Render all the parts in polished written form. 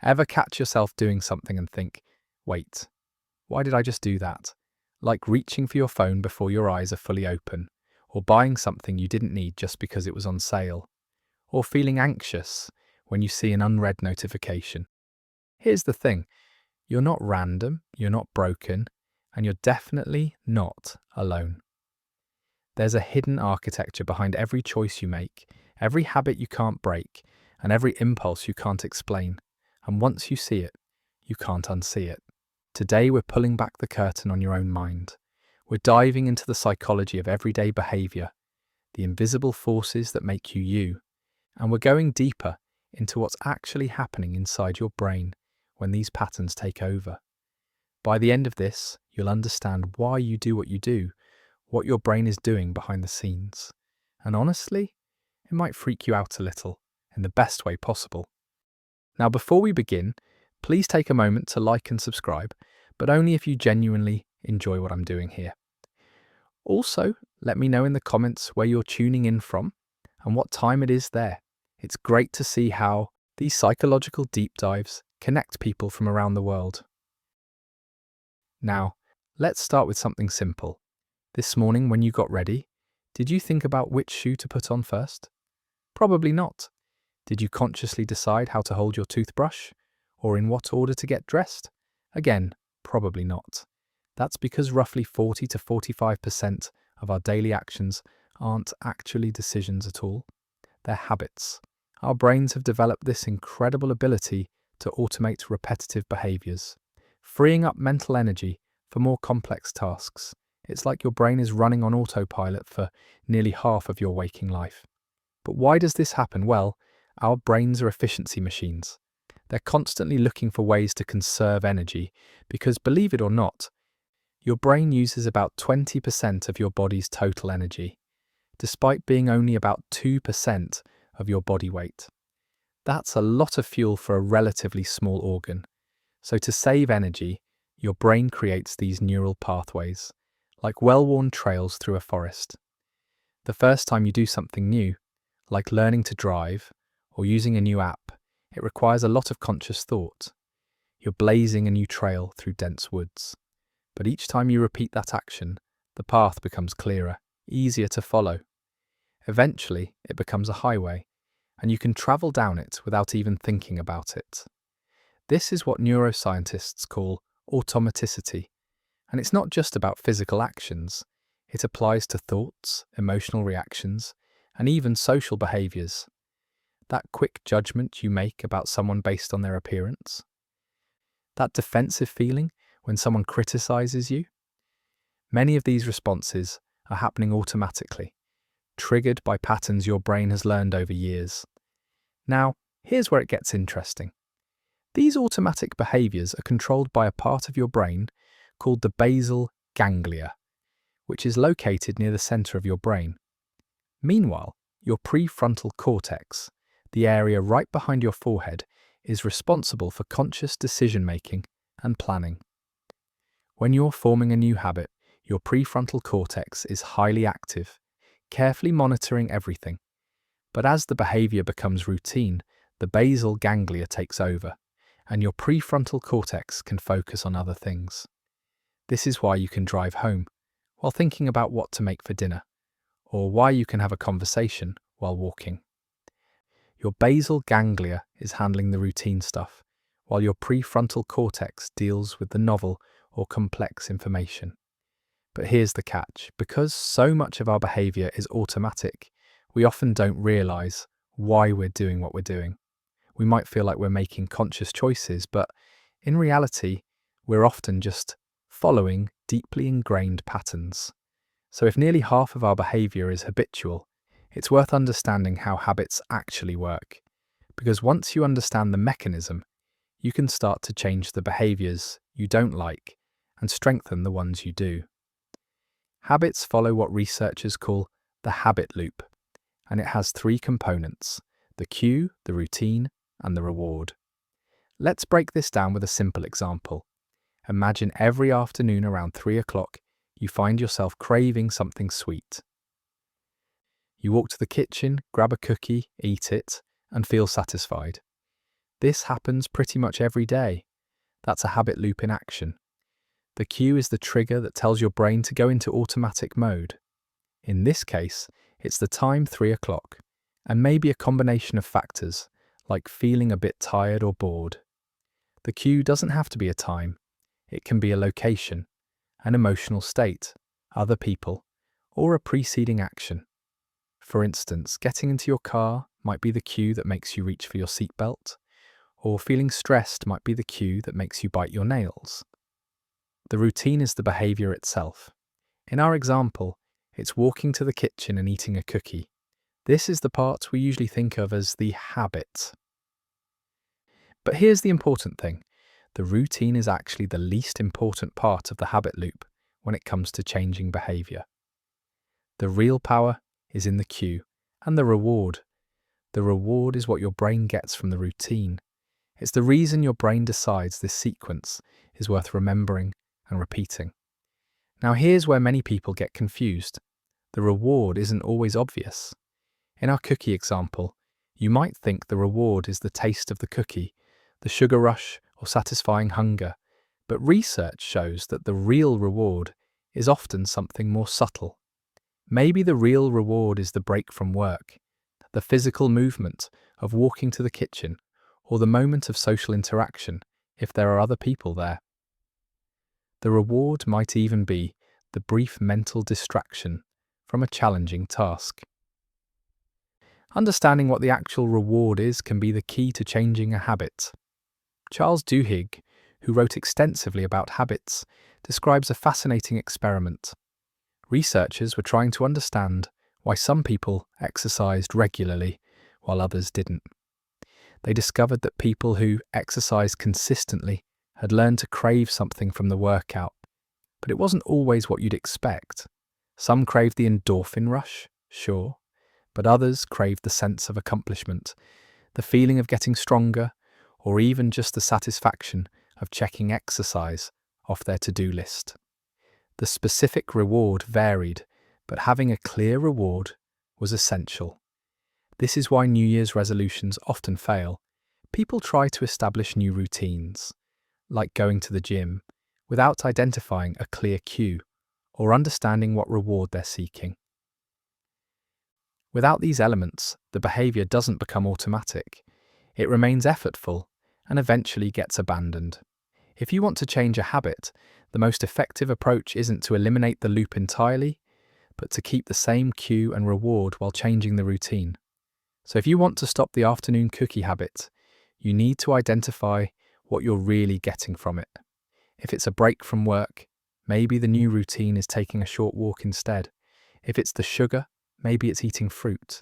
Ever catch yourself doing something and think, wait, why did I just do that? Like reaching for your phone before your eyes are fully open, or buying something you didn't need just because it was on sale, or feeling anxious when you see an unread notification. Here's the thing, you're not random, you're not broken, and you're definitely not alone. There's a hidden architecture behind every choice you make, every habit you can't break, and every impulse you can't explain. And once you see it, you can't unsee it. Today we're pulling back the curtain on your own mind. We're diving into the psychology of everyday behavior, the invisible forces that make you you, and we're going deeper into what's actually happening inside your brain when these patterns take over. By the end of this, you'll understand why you do, what your brain is doing behind the scenes. And honestly, it might freak you out a little, in the best way possible. Now, before we begin, please take a moment to like and subscribe, but only if you genuinely enjoy what I'm doing here. Also, let me know in the comments where you're tuning in from and what time it is there. It's great to see how these psychological deep dives connect people from around the world. Now, let's start with something simple. This morning when you got ready, did you think about which shoe to put on first? Probably not. Did you consciously decide how to hold your toothbrush? Or in what order to get dressed? Again, probably not. That's because roughly 40 to 45% of our daily actions aren't actually decisions at all. They're habits. Our brains have developed this incredible ability to automate repetitive behaviors, freeing up mental energy for more complex tasks. It's like your brain is running on autopilot for nearly half of your waking life. But why does this happen? Well, our brains are efficiency machines. They're constantly looking for ways to conserve energy because, believe it or not, your brain uses about 20% of your body's total energy, despite being only about 2% of your body weight. That's a lot of fuel for a relatively small organ. So to save energy, your brain creates these neural pathways, like well-worn trails through a forest. The first time you do something new, like learning to drive or using a new app, it requires a lot of conscious thought. You're blazing a new trail through dense woods. But each time you repeat that action, the path becomes clearer, easier to follow. Eventually, it becomes a highway, and you can travel down it without even thinking about it. This is what neuroscientists call automaticity. And it's not just about physical actions. It applies to thoughts, emotional reactions, and even social behaviors. That quick judgment you make about someone based on their appearance. That defensive feeling when someone criticizes you. Many of these responses are happening automatically, triggered by patterns your brain has learned over years. Now, here's where it gets interesting. These automatic behaviors are controlled by a part of your brain called the basal ganglia, which is located near the center of your brain. Meanwhile, your prefrontal cortex, the area right behind your forehead, is responsible for conscious decision-making and planning. When you're forming a new habit, your prefrontal cortex is highly active, carefully monitoring everything. But as the behavior becomes routine, the basal ganglia takes over, and your prefrontal cortex can focus on other things. This is why you can drive home while thinking about what to make for dinner, or why you can have a conversation while walking. Your basal ganglia is handling the routine stuff, while your prefrontal cortex deals with the novel or complex information. But here's the catch. Because so much of our behavior is automatic, we often don't realize why we're doing what we're doing. We might feel like we're making conscious choices, but in reality, we're often just following deeply ingrained patterns. So if nearly half of our behavior is habitual, it's worth understanding how habits actually work. Because once you understand the mechanism, you can start to change the behaviors you don't like and strengthen the ones you do. Habits follow what researchers call the habit loop, and it has three components: the cue, the routine, and the reward. Let's break this down with a simple example. Imagine every afternoon around 3 o'clock, you find yourself craving something sweet. You walk to the kitchen, grab a cookie, eat it, and feel satisfied. This happens pretty much every day. That's a habit loop in action. The cue is the trigger that tells your brain to go into automatic mode. In this case, it's the time 3 o'clock, and maybe a combination of factors, like feeling a bit tired or bored. The cue doesn't have to be a time. It can be a location, an emotional state, other people, or a preceding action. For instance, getting into your car might be the cue that makes you reach for your seatbelt, or feeling stressed might be the cue that makes you bite your nails. The routine is the behavior itself. In our example, it's walking to the kitchen and eating a cookie. This is the part we usually think of as the habit. But here's the important thing. The routine is actually the least important part of the habit loop when it comes to changing behavior. The real power is in the cue and the reward. The reward is what your brain gets from the routine. It's the reason your brain decides this sequence is worth remembering and repeating. Now here's where many people get confused. The reward isn't always obvious. In our cookie example, you might think the reward is the taste of the cookie, the sugar rush or satisfying hunger, but research shows that the real reward is often something more subtle. Maybe the real reward is the break from work, the physical movement of walking to the kitchen, or the moment of social interaction if there are other people there. The reward might even be the brief mental distraction from a challenging task. Understanding what the actual reward is can be the key to changing a habit. Charles Duhigg, who wrote extensively about habits, describes a fascinating experiment. Researchers were trying to understand why some people exercised regularly while others didn't. They discovered that people who exercised consistently had learned to crave something from the workout, but it wasn't always what you'd expect. Some craved the endorphin rush, sure, but others craved the sense of accomplishment, the feeling of getting stronger, or even just the satisfaction of checking exercise off their to-do list. The specific reward varied, but having a clear reward was essential. This is why New Year's resolutions often fail. People try to establish new routines, like going to the gym, without identifying a clear cue or understanding what reward they're seeking. Without these elements, the behavior doesn't become automatic. It remains effortful and eventually gets abandoned. If you want to change a habit, the most effective approach isn't to eliminate the loop entirely, but to keep the same cue and reward while changing the routine. So if you want to stop the afternoon cookie habit, you need to identify what you're really getting from it. If it's a break from work, maybe the new routine is taking a short walk instead. If it's the sugar, maybe it's eating fruit.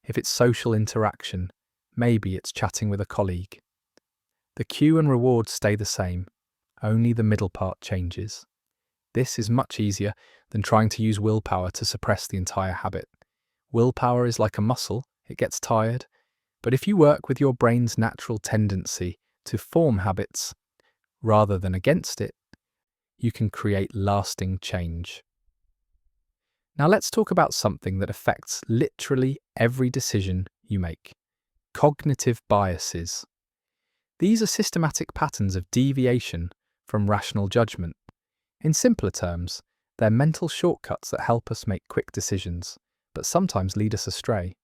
If it's social interaction, maybe it's chatting with a colleague. The cue and reward stay the same, only the middle part changes. This is much easier than trying to use willpower to suppress the entire habit. Willpower is like a muscle, it gets tired, but if you work with your brain's natural tendency to form habits rather than against it, you can create lasting change. Now let's talk about something that affects literally every decision you make. Cognitive biases. These are systematic patterns of deviation from rational judgment. In simpler terms, they're mental shortcuts that help us make quick decisions, but sometimes lead us astray.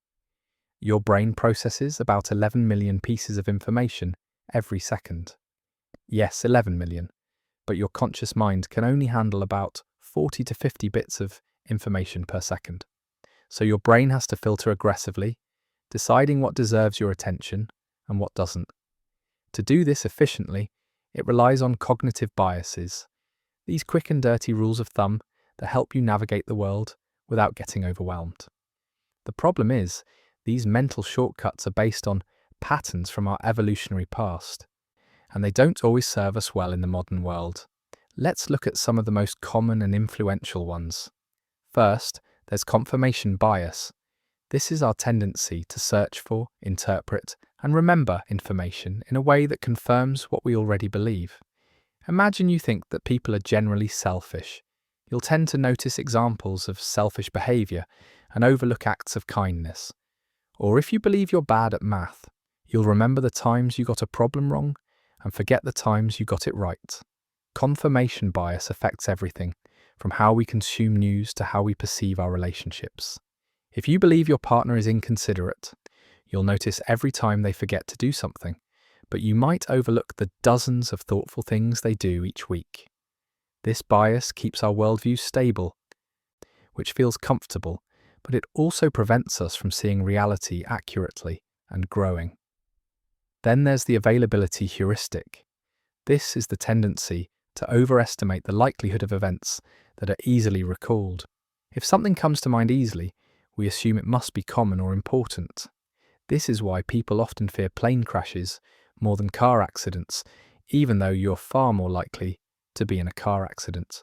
Your brain processes about 11 million pieces of information every second. Yes, 11 million, but your conscious mind can only handle about 40 to 50 bits of information per second. So your brain has to filter aggressively, deciding what deserves your attention and what doesn't. To do this efficiently, it relies on cognitive biases, these quick and dirty rules of thumb that help you navigate the world without getting overwhelmed. The problem is, these mental shortcuts are based on patterns from our evolutionary past, and they don't always serve us well in the modern world. Let's look at some of the most common and influential ones. First, there's confirmation bias. This is our tendency to search for, interpret, and remember information in a way that confirms what we already believe. Imagine you think that people are generally selfish. You'll tend to notice examples of selfish behavior and overlook acts of kindness. Or if you believe you're bad at math, You'll remember the times you got a problem wrong and forget the times you got it right. Confirmation bias affects everything, from how we consume news to how we perceive our relationships. If you believe your partner is inconsiderate, you'll notice every time they forget to do something, but you might overlook the dozens of thoughtful things they do each week. This bias keeps our worldview stable, which feels comfortable, but it also prevents us from seeing reality accurately and growing. Then there's the availability heuristic. This is the tendency to overestimate the likelihood of events that are easily recalled. If something comes to mind easily, we assume it must be common or important. This is why people often fear plane crashes more than car accidents, even though you're far more likely to be in a car accident.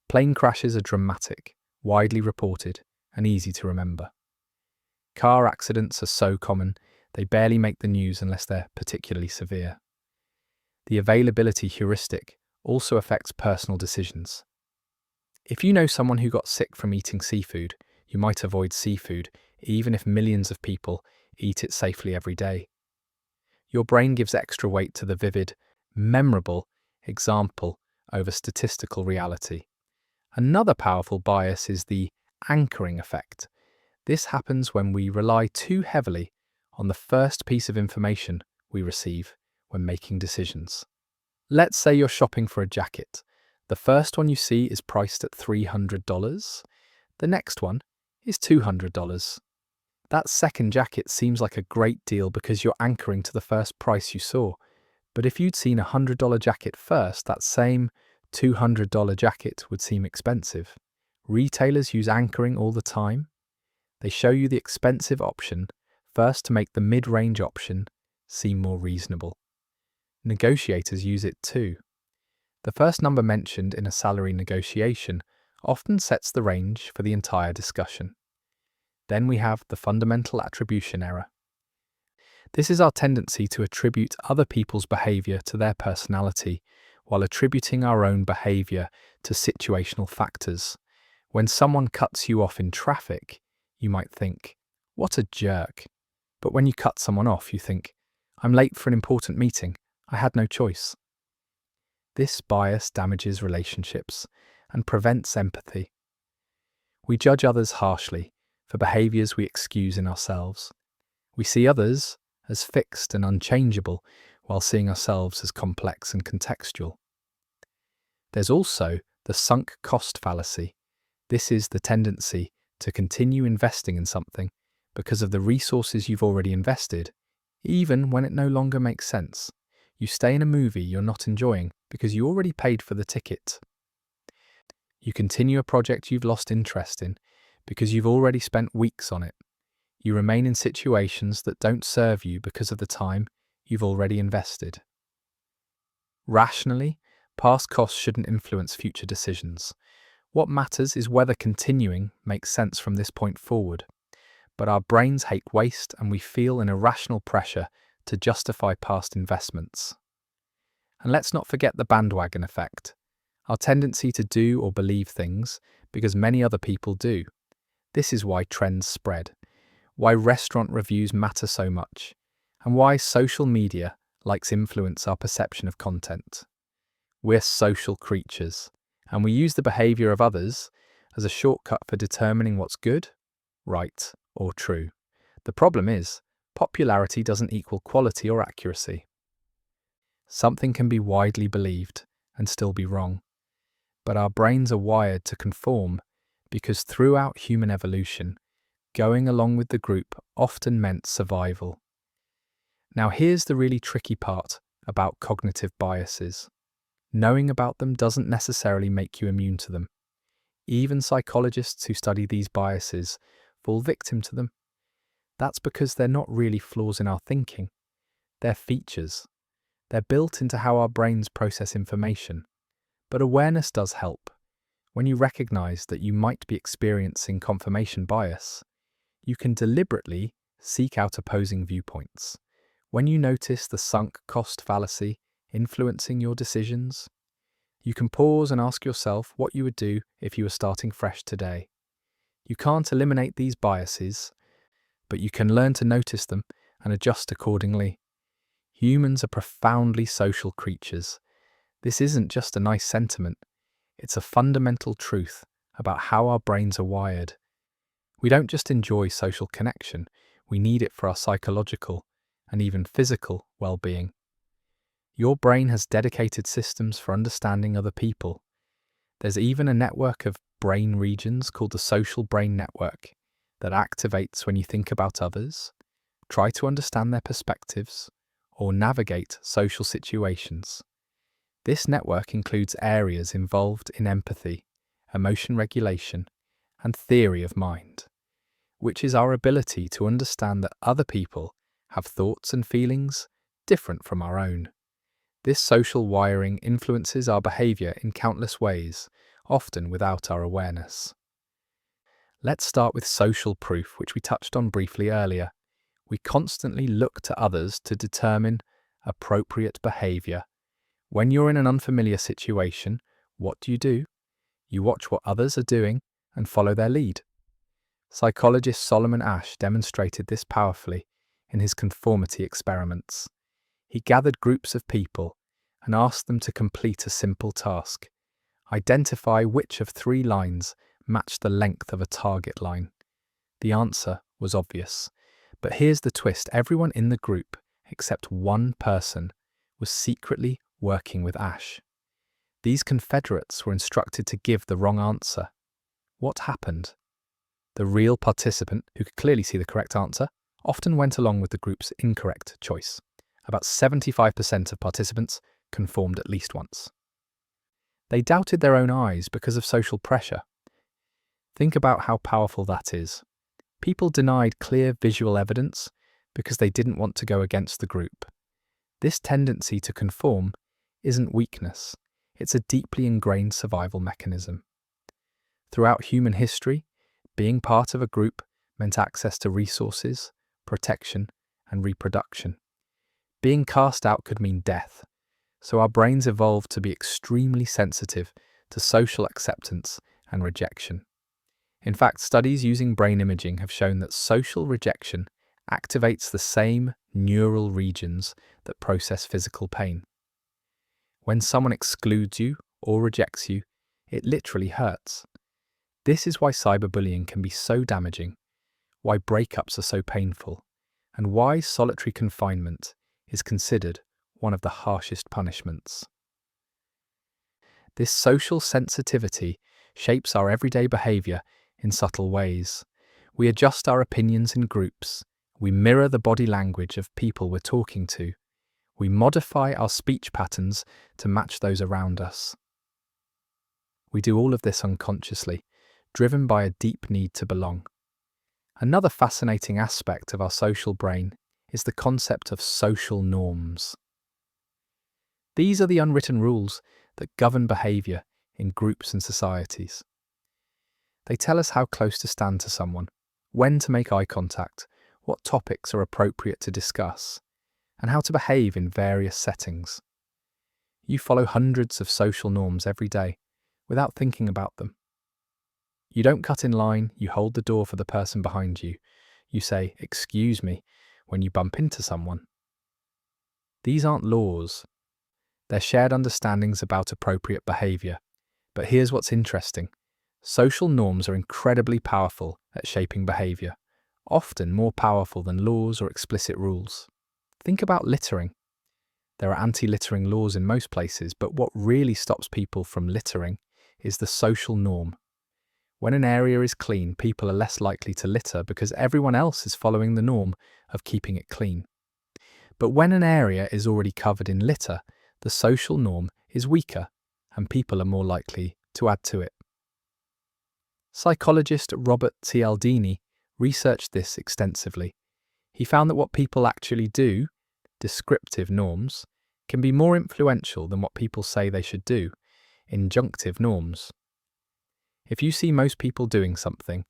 Plane crashes are dramatic, widely reported, and easy to remember. Car accidents are so common, they barely make the news unless they're particularly severe. The availability heuristic also affects personal decisions. If you know someone who got sick from eating seafood, you might avoid seafood, even if millions of people eat it safely every day. Your brain gives extra weight to the vivid, memorable example over statistical reality. Another powerful bias is the anchoring effect. This happens when we rely too heavily on the first piece of information we receive when making decisions. Let's say you're shopping for a jacket. The first one you see is priced at $300. The next one is $200. That second jacket seems like a great deal because you're anchoring to the first price you saw. But if you'd seen a $100 jacket first, that same $200 jacket would seem expensive. Retailers use anchoring all the time. They show you the expensive option first to make the mid-range option seem more reasonable. Negotiators use it too. The first number mentioned in a salary negotiation often sets the range for the entire discussion. Then we have the fundamental attribution error. This is our tendency to attribute other people's behavior to their personality, while attributing our own behavior to situational factors. When someone cuts you off in traffic, you might think, "What a jerk." But when you cut someone off, you think, "I'm late for an important meeting. I had no choice." This bias damages relationships and prevents empathy. We judge others harshly for behaviors we excuse in ourselves. We see others as fixed and unchangeable while seeing ourselves as complex and contextual. There's also the sunk cost fallacy. This is the tendency to continue investing in something because of the resources you've already invested, even when it no longer makes sense. You stay in a movie you're not enjoying because you already paid for the ticket. You continue a project you've lost interest in because you've already spent weeks on it. You remain in situations that don't serve you because of the time you've already invested. Rationally, past costs shouldn't influence future decisions. What matters is whether continuing makes sense from this point forward. But our brains hate waste and we feel an irrational pressure to justify past investments. And let's not forget the bandwagon effect. Our tendency to do or believe things because many other people do. This is why trends spread, why restaurant reviews matter so much, and why social media likes influence our perception of content. We're social creatures, and we use the behavior of others as a shortcut for determining what's good, right, or true. The problem is, popularity doesn't equal quality or accuracy. Something can be widely believed and still be wrong, but our brains are wired to conform because throughout human evolution, going along with the group often meant survival. Now here's the really tricky part about cognitive biases. Knowing about them doesn't necessarily make you immune to them. Even psychologists who study these biases fall victim to them. That's because they're not really flaws in our thinking. They're features. They're built into how our brains process information. But awareness does help. When you recognize that you might be experiencing confirmation bias, you can deliberately seek out opposing viewpoints. When you notice the sunk cost fallacy influencing your decisions, you can pause and ask yourself what you would do if you were starting fresh today. You can't eliminate these biases, but you can learn to notice them and adjust accordingly. Humans are profoundly social creatures. This isn't just a nice sentiment, it's a fundamental truth about how our brains are wired. We don't just enjoy social connection, we need it for our psychological and even physical well-being. Your brain has dedicated systems for understanding other people. There's even a network of brain regions called the social brain network that activates when you think about others, try to understand their perspectives, or navigate social situations. This network includes areas involved in empathy, emotion regulation, and theory of mind, which is our ability to understand that other people have thoughts and feelings different from our own. This social wiring influences our behavior in countless ways, often without our awareness. Let's start with social proof, which we touched on briefly earlier. We constantly look to others to determine appropriate behavior. When you're in an unfamiliar situation, what do? You watch what others are doing and follow their lead. Psychologist Solomon Asch demonstrated this powerfully in his conformity experiments. He gathered groups of people and asked them to complete a simple task. Identify which of 3 lines matched the length of a target line. The answer was obvious. But here's the twist. Everyone in the group, except one person, was secretly working with Asch. These confederates were instructed to give the wrong answer. What happened? The real participant, who could clearly see the correct answer, often went along with the group's incorrect choice. About 75% of participants conformed at least once. They doubted their own eyes because of social pressure. Think about how powerful that is. People denied clear visual evidence because they didn't want to go against the group. This tendency to conform isn't weakness, it's a deeply ingrained survival mechanism. Throughout human history, being part of a group meant access to resources, protection, and reproduction. Being cast out could mean death, so our brains evolved to be extremely sensitive to social acceptance and rejection. In fact, studies using brain imaging have shown that social rejection activates the same neural regions that process physical pain. When someone excludes you or rejects you, it literally hurts. This is why cyberbullying can be so damaging, why breakups are so painful, and why solitary confinement is considered one of the harshest punishments. This social sensitivity shapes our everyday behavior in subtle ways. We adjust our opinions in groups. We mirror the body language of people we're talking to. We modify our speech patterns to match those around us. We do all of this unconsciously, driven by a deep need to belong. Another fascinating aspect of our social brain is the concept of social norms. These are the unwritten rules that govern behavior in groups and societies. They tell us how close to stand to someone, when to make eye contact, what topics are appropriate to discuss, and how to behave in various settings. You follow hundreds of social norms every day without thinking about them. You don't cut in line, you hold the door for the person behind you. You say, "Excuse me," when you bump into someone. These aren't laws. They're shared understandings about appropriate behavior. But here's what's interesting. Social norms are incredibly powerful at shaping behavior, often more powerful than laws or explicit rules. Think about littering. There are anti-littering laws in most places, but what really stops people from littering is the social norm. When an area is clean, people are less likely to litter because everyone else is following the norm of keeping it clean. But when an area is already covered in litter, the social norm is weaker and people are more likely to add to it. Psychologist Robert Cialdini researched this extensively. He found that what people actually do, descriptive norms, can be more influential than what people say they should do, injunctive norms. If you see most people doing something,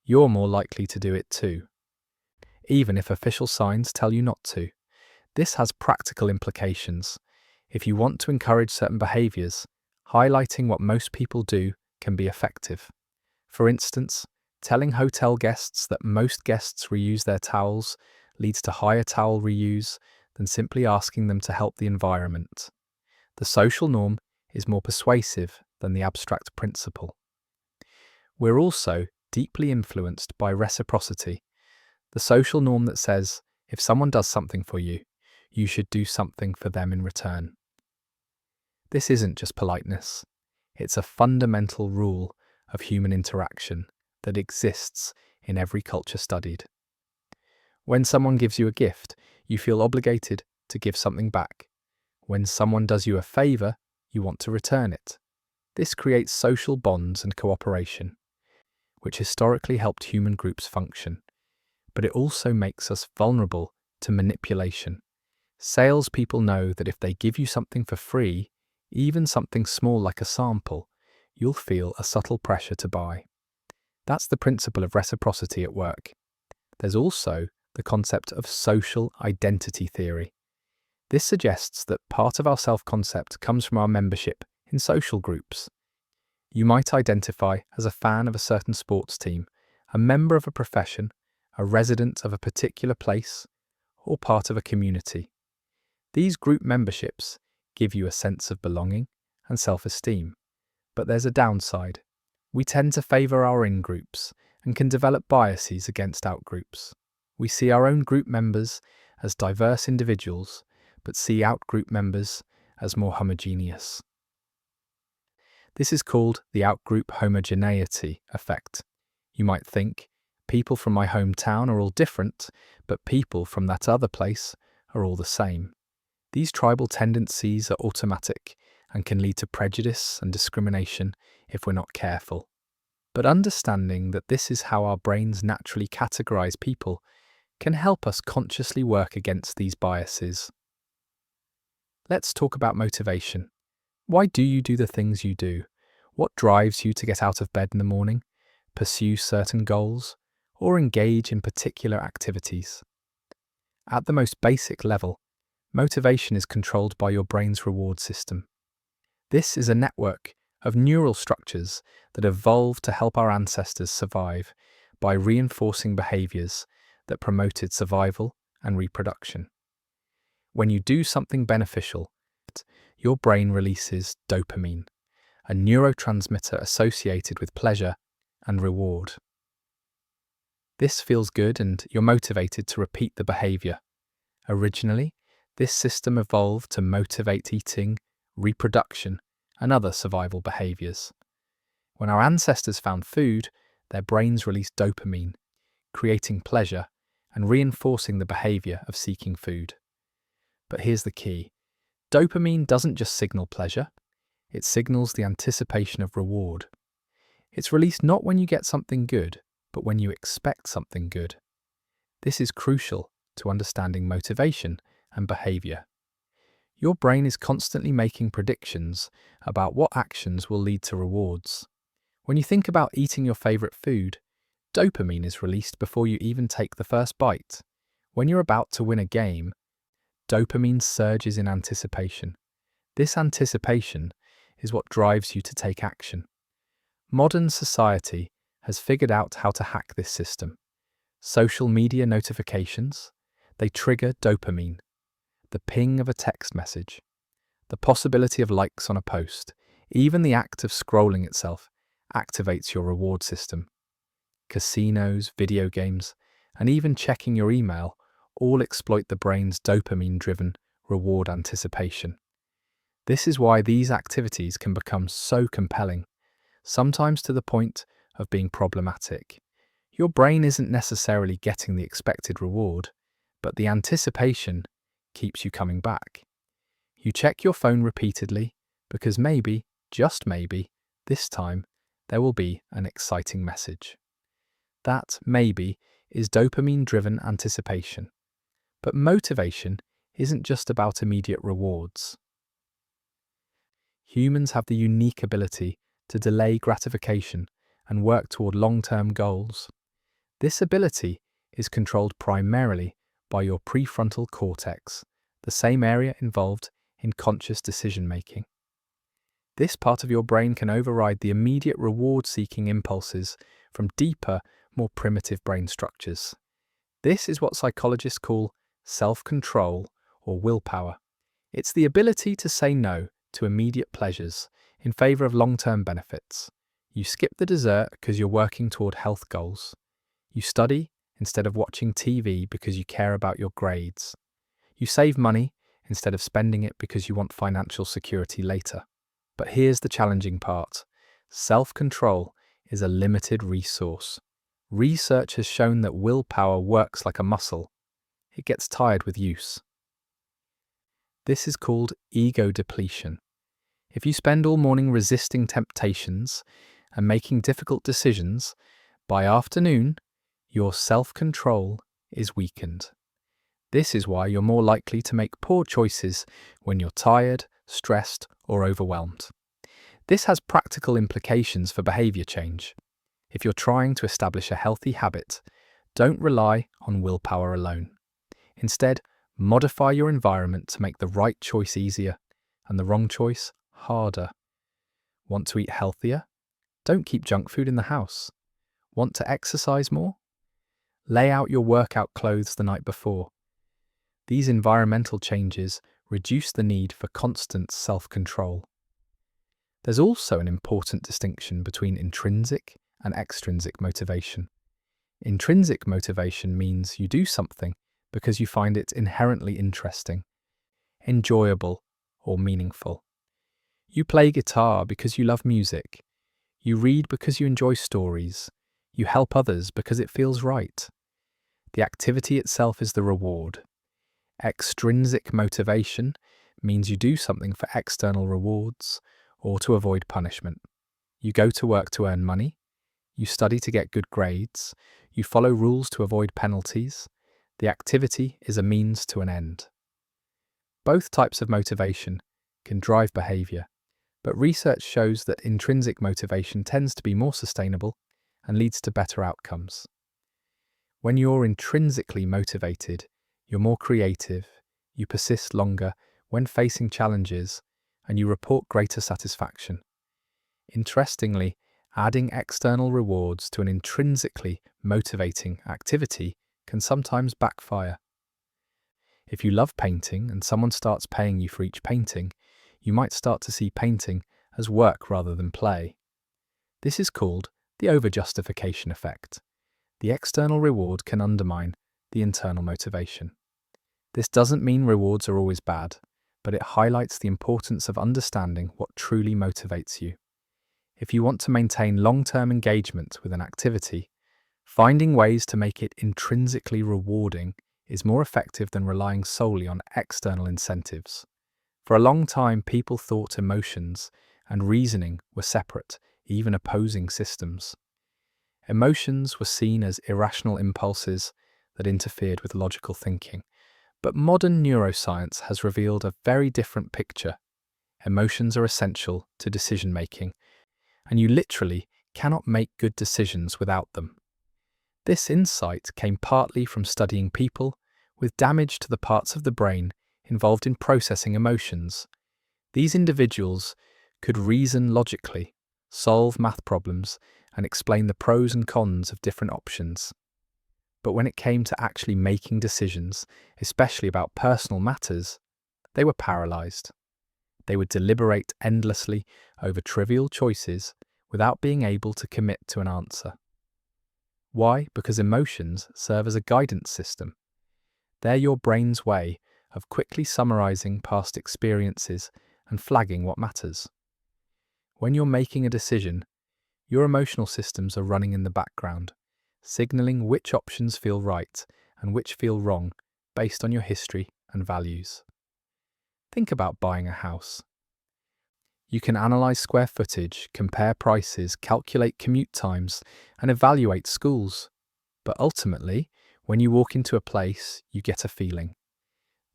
you're more likely to do it too, even if official signs tell you not to. This has practical implications. If you want to encourage certain behaviours, highlighting what most people do can be effective. For instance, telling hotel guests that most guests reuse their towels leads to higher towel reuse than simply asking them to help the environment. The social norm is more persuasive than the abstract principle. We're also deeply influenced by reciprocity, the social norm that says if someone does something for you, you should do something for them in return. This isn't just politeness, it's a fundamental rule of human interaction that exists in every culture studied. When someone gives you a gift, you feel obligated to give something back. When someone does you a favor, you want to return it. This creates social bonds and cooperation, which historically helped human groups function. But it also makes us vulnerable to manipulation. Salespeople know that if they give you something for free, even something small like a sample, you'll feel a subtle pressure to buy. That's the principle of reciprocity at work. There's also the concept of social identity theory. This suggests that part of our self-concept comes from our membership in social groups. You might identify as a fan of a certain sports team, a member of a profession, a resident of a particular place, or part of a community. These group memberships give you a sense of belonging and self-esteem. But there's a downside. We tend to favour our in-groups and can develop biases against out-groups. We see our own group members as diverse individuals, but see out-group members as more homogeneous. This is called the out-group homogeneity effect. You might think, people from my hometown are all different, but people from that other place are all the same. These tribal tendencies are automatic and can lead to prejudice and discrimination if we're not careful. But understanding that this is how our brains naturally categorize people can help us consciously work against these biases. Let's talk about motivation. Why do you do the things you do? What drives you to get out of bed in the morning, pursue certain goals, or engage in particular activities? At the most basic level, motivation is controlled by your brain's reward system. This is a network of neural structures that evolved to help our ancestors survive by reinforcing behaviors that promoted survival and reproduction. When you do something beneficial, your brain releases dopamine, a neurotransmitter associated with pleasure and reward. This feels good and you're motivated to repeat the behavior. Originally, this system evolved to motivate eating, reproduction, and other survival behaviors. When our ancestors found food, their brains released dopamine, creating pleasure and reinforcing the behavior of seeking food. But here's the key. Dopamine doesn't just signal pleasure, it signals the anticipation of reward. It's released not when you get something good, but when you expect something good. This is crucial to understanding motivation and behavior. Your brain is constantly making predictions about what actions will lead to rewards. When you think about eating your favorite food, dopamine is released before you even take the first bite. When you're about to win a game, dopamine surges in anticipation. This anticipation is what drives you to take action. Modern society has figured out how to hack this system. Social media notifications, they trigger dopamine. The ping of a text message, the possibility of likes on a post, even the act of scrolling itself activates your reward system. Casinos, video games, and even checking your email all exploit the brain's dopamine-driven reward anticipation. This is why these activities can become so compelling, sometimes to the point of being problematic. Your brain isn't necessarily getting the expected reward, but the anticipation keeps you coming back. You check your phone repeatedly because maybe, just maybe, this time there will be an exciting message. That maybe is dopamine-driven anticipation. But motivation isn't just about immediate rewards. Humans have the unique ability to delay gratification and work toward long-term goals. This ability is controlled primarily by your prefrontal cortex, the same area involved in conscious decision-making. This part of your brain can override the immediate reward-seeking impulses from deeper, more primitive brain structures. This is what psychologists call self-control or willpower. It's the ability to say no to immediate pleasures in favor of long-term benefits. You skip the dessert because you're working toward health goals. You study instead of watching TV because you care about your grades. You save money instead of spending it because you want financial security later. But here's the challenging part. Self-control is a limited resource. Research has shown that willpower works like a muscle. It gets tired with use. This is called ego depletion. If you spend all morning resisting temptations and making difficult decisions, by afternoon, your self-control is weakened. This is why you're more likely to make poor choices when you're tired, stressed, or overwhelmed. This has practical implications for behavior change. If you're trying to establish a healthy habit, don't rely on willpower alone. Instead, modify your environment to make the right choice easier and the wrong choice harder. Want to eat healthier? Don't keep junk food in the house. Want to exercise more? Lay out your workout clothes the night before. These environmental changes reduce the need for constant self-control. There's also an important distinction between intrinsic and extrinsic motivation. Intrinsic motivation means you do something because you find it inherently interesting, enjoyable, or meaningful. You play guitar because you love music. You read because you enjoy stories. You help others because it feels right. The activity itself is the reward. Extrinsic motivation means you do something for external rewards or to avoid punishment. You go to work to earn money. You study to get good grades. You follow rules to avoid penalties. The activity is a means to an end. Both types of motivation can drive behavior, but research shows that intrinsic motivation tends to be more sustainable and leads to better outcomes. When you're intrinsically motivated, you're more creative, you persist longer when facing challenges, and you report greater satisfaction. Interestingly, adding external rewards to an intrinsically motivating activity can sometimes backfire. If you love painting and someone starts paying you for each painting, you might start to see painting as work rather than play. This is called the overjustification effect. The external reward can undermine the internal motivation. This doesn't mean rewards are always bad, but it highlights the importance of understanding what truly motivates you. If you want to maintain long-term engagement with an activity, finding ways to make it intrinsically rewarding is more effective than relying solely on external incentives. For a long time, people thought emotions and reasoning were separate, even opposing systems. Emotions were seen as irrational impulses that interfered with logical thinking. But modern neuroscience has revealed a very different picture. Emotions are essential to decision-making, and you literally cannot make good decisions without them. This insight came partly from studying people with damage to the parts of the brain involved in processing emotions. These individuals could reason logically, solve math problems, and explain the pros and cons of different options. But when it came to actually making decisions, especially about personal matters, they were paralyzed. They would deliberate endlessly over trivial choices without being able to commit to an answer. Why? Because emotions serve as a guidance system. They're your brain's way of quickly summarizing past experiences and flagging what matters. When you're making a decision, your emotional systems are running in the background, signaling which options feel right and which feel wrong based on your history and values. Think about buying a house. You can analyze square footage, compare prices, calculate commute times, and evaluate schools. But ultimately, when you walk into a place, you get a feeling.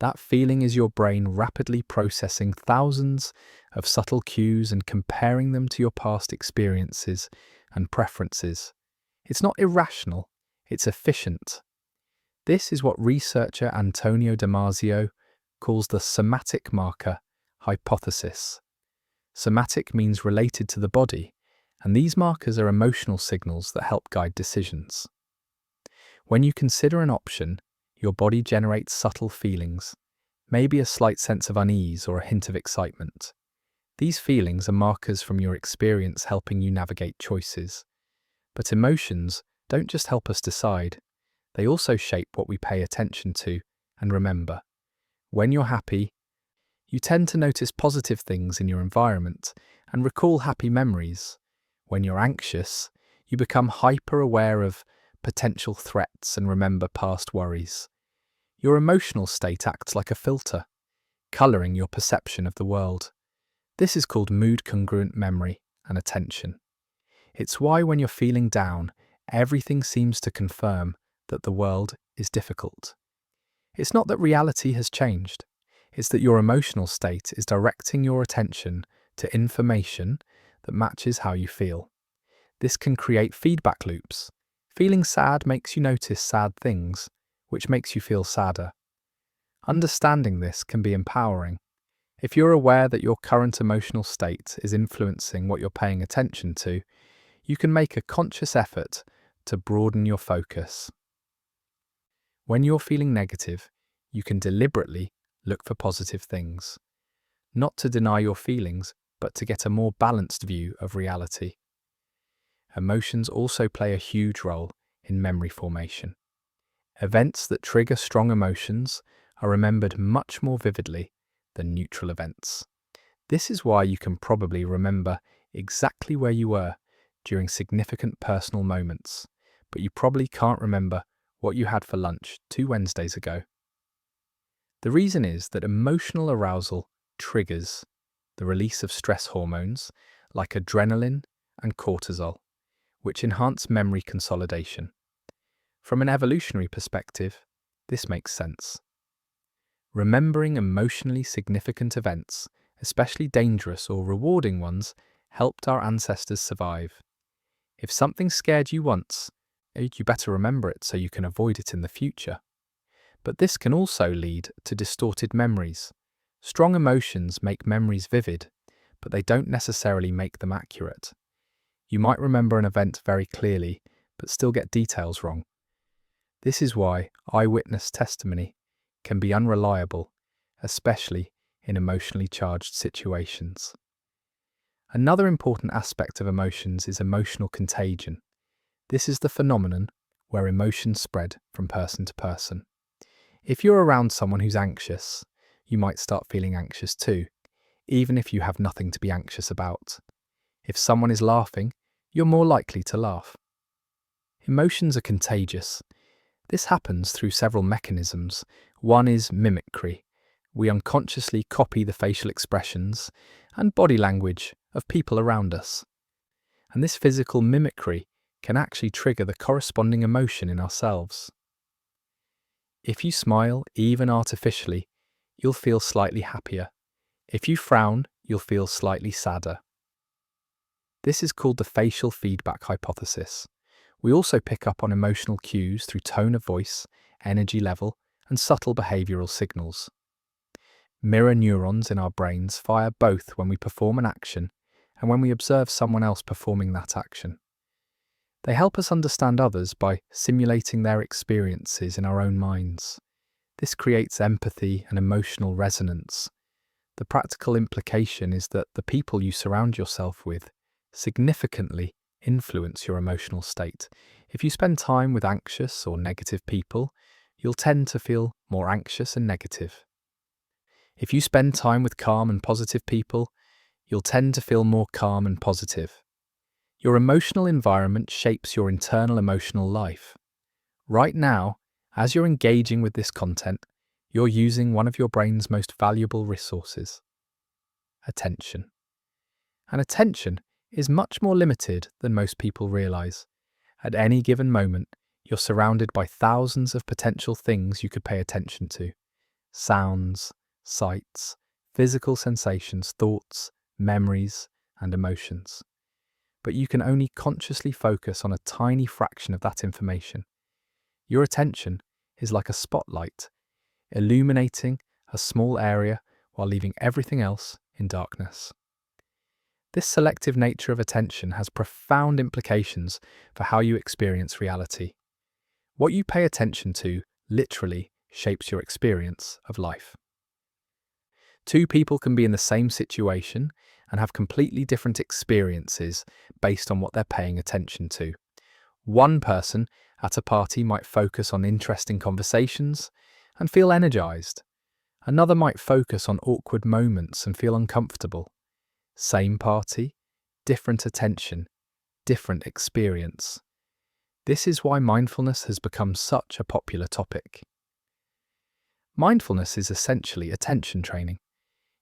That feeling is your brain rapidly processing thousands of subtle cues and comparing them to your past experiences and preferences. It's not irrational, it's efficient. This is what researcher Antonio Damasio calls the somatic marker hypothesis. Somatic means related to the body, and these markers are emotional signals that help guide decisions. When you consider an option, your body generates subtle feelings, maybe a slight sense of unease or a hint of excitement. These feelings are markers from your experience helping you navigate choices. But emotions don't just help us decide, they also shape what we pay attention to and remember. When you're happy, you tend to notice positive things in your environment and recall happy memories. When you're anxious, you become hyper-aware of potential threats and remember past worries. Your emotional state acts like a filter, colouring your perception of the world. This is called mood-congruent memory and attention. It's why when you're feeling down, everything seems to confirm that the world is difficult. It's not that reality has changed. It's that your emotional state is directing your attention to information that matches how you feel. This can create feedback loops. Feeling sad makes you notice sad things, which makes you feel sadder. Understanding this can be empowering. If you're aware that your current emotional state is influencing what you're paying attention to, you can make a conscious effort to broaden your focus. When you're feeling negative, you can deliberately look for positive things. Not to deny your feelings, but to get a more balanced view of reality. Emotions also play a huge role in memory formation. Events that trigger strong emotions are remembered much more vividly than neutral events. This is why you can probably remember exactly where you were during significant personal moments, but you probably can't remember what you had for lunch 2 Wednesdays ago. The reason is that emotional arousal triggers the release of stress hormones like adrenaline and cortisol, which enhance memory consolidation. From an evolutionary perspective, this makes sense. Remembering emotionally significant events, especially dangerous or rewarding ones, helped our ancestors survive. If something scared you once, you better remember it so you can avoid it in the future. But this can also lead to distorted memories. Strong emotions make memories vivid, but they don't necessarily make them accurate. You might remember an event very clearly, but still get details wrong. This is why eyewitness testimony can be unreliable, especially in emotionally charged situations. Another important aspect of emotions is emotional contagion. This is the phenomenon where emotions spread from person to person. If you're around someone who's anxious, you might start feeling anxious too, even if you have nothing to be anxious about. If someone is laughing, you're more likely to laugh. Emotions are contagious. This happens through several mechanisms. One is mimicry. We unconsciously copy the facial expressions and body language of people around us. And this physical mimicry can actually trigger the corresponding emotion in ourselves. If you smile, even artificially, you'll feel slightly happier. If you frown, you'll feel slightly sadder. This is called the facial feedback hypothesis. We also pick up on emotional cues through tone of voice, energy level, and subtle behavioral signals. Mirror neurons in our brains fire both when we perform an action and when we observe someone else performing that action. They help us understand others by simulating their experiences in our own minds. This creates empathy and emotional resonance. The practical implication is that the people you surround yourself with significantly influence your emotional state. If you spend time with anxious or negative people, you'll tend to feel more anxious and negative. If you spend time with calm and positive people, you'll tend to feel more calm and positive. Your emotional environment shapes your internal emotional life. Right now, as you're engaging with this content, you're using one of your brain's most valuable resources: attention. And attention is much more limited than most people realize. At any given moment, you're surrounded by thousands of potential things you could pay attention to: sounds, sights, physical sensations, thoughts, memories, and emotions. But you can only consciously focus on a tiny fraction of that information. Your attention is like a spotlight, illuminating a small area while leaving everything else in darkness. This selective nature of attention has profound implications for how you experience reality. What you pay attention to literally shapes your experience of life. Two people can be in the same situation and have completely different experiences based on what they're paying attention to. One person at a party might focus on interesting conversations and feel energized. Another might focus on awkward moments and feel uncomfortable. Same party, different attention, different experience. This is why mindfulness has become such a popular topic. Mindfulness is essentially attention training.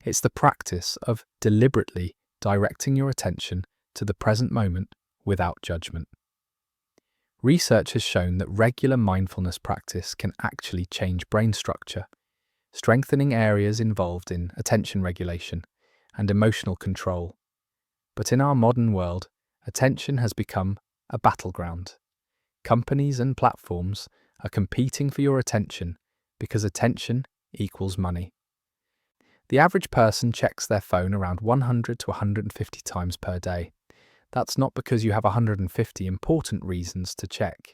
It's the practice of deliberately directing your attention to the present moment without judgment. Research has shown that regular mindfulness practice can actually change brain structure, strengthening areas involved in attention regulation and emotional control. But in our modern world, attention has become a battleground. Companies and platforms are competing for your attention because attention equals money. The average person checks their phone around 100 to 150 times per day. That's not because you have 150 important reasons to check.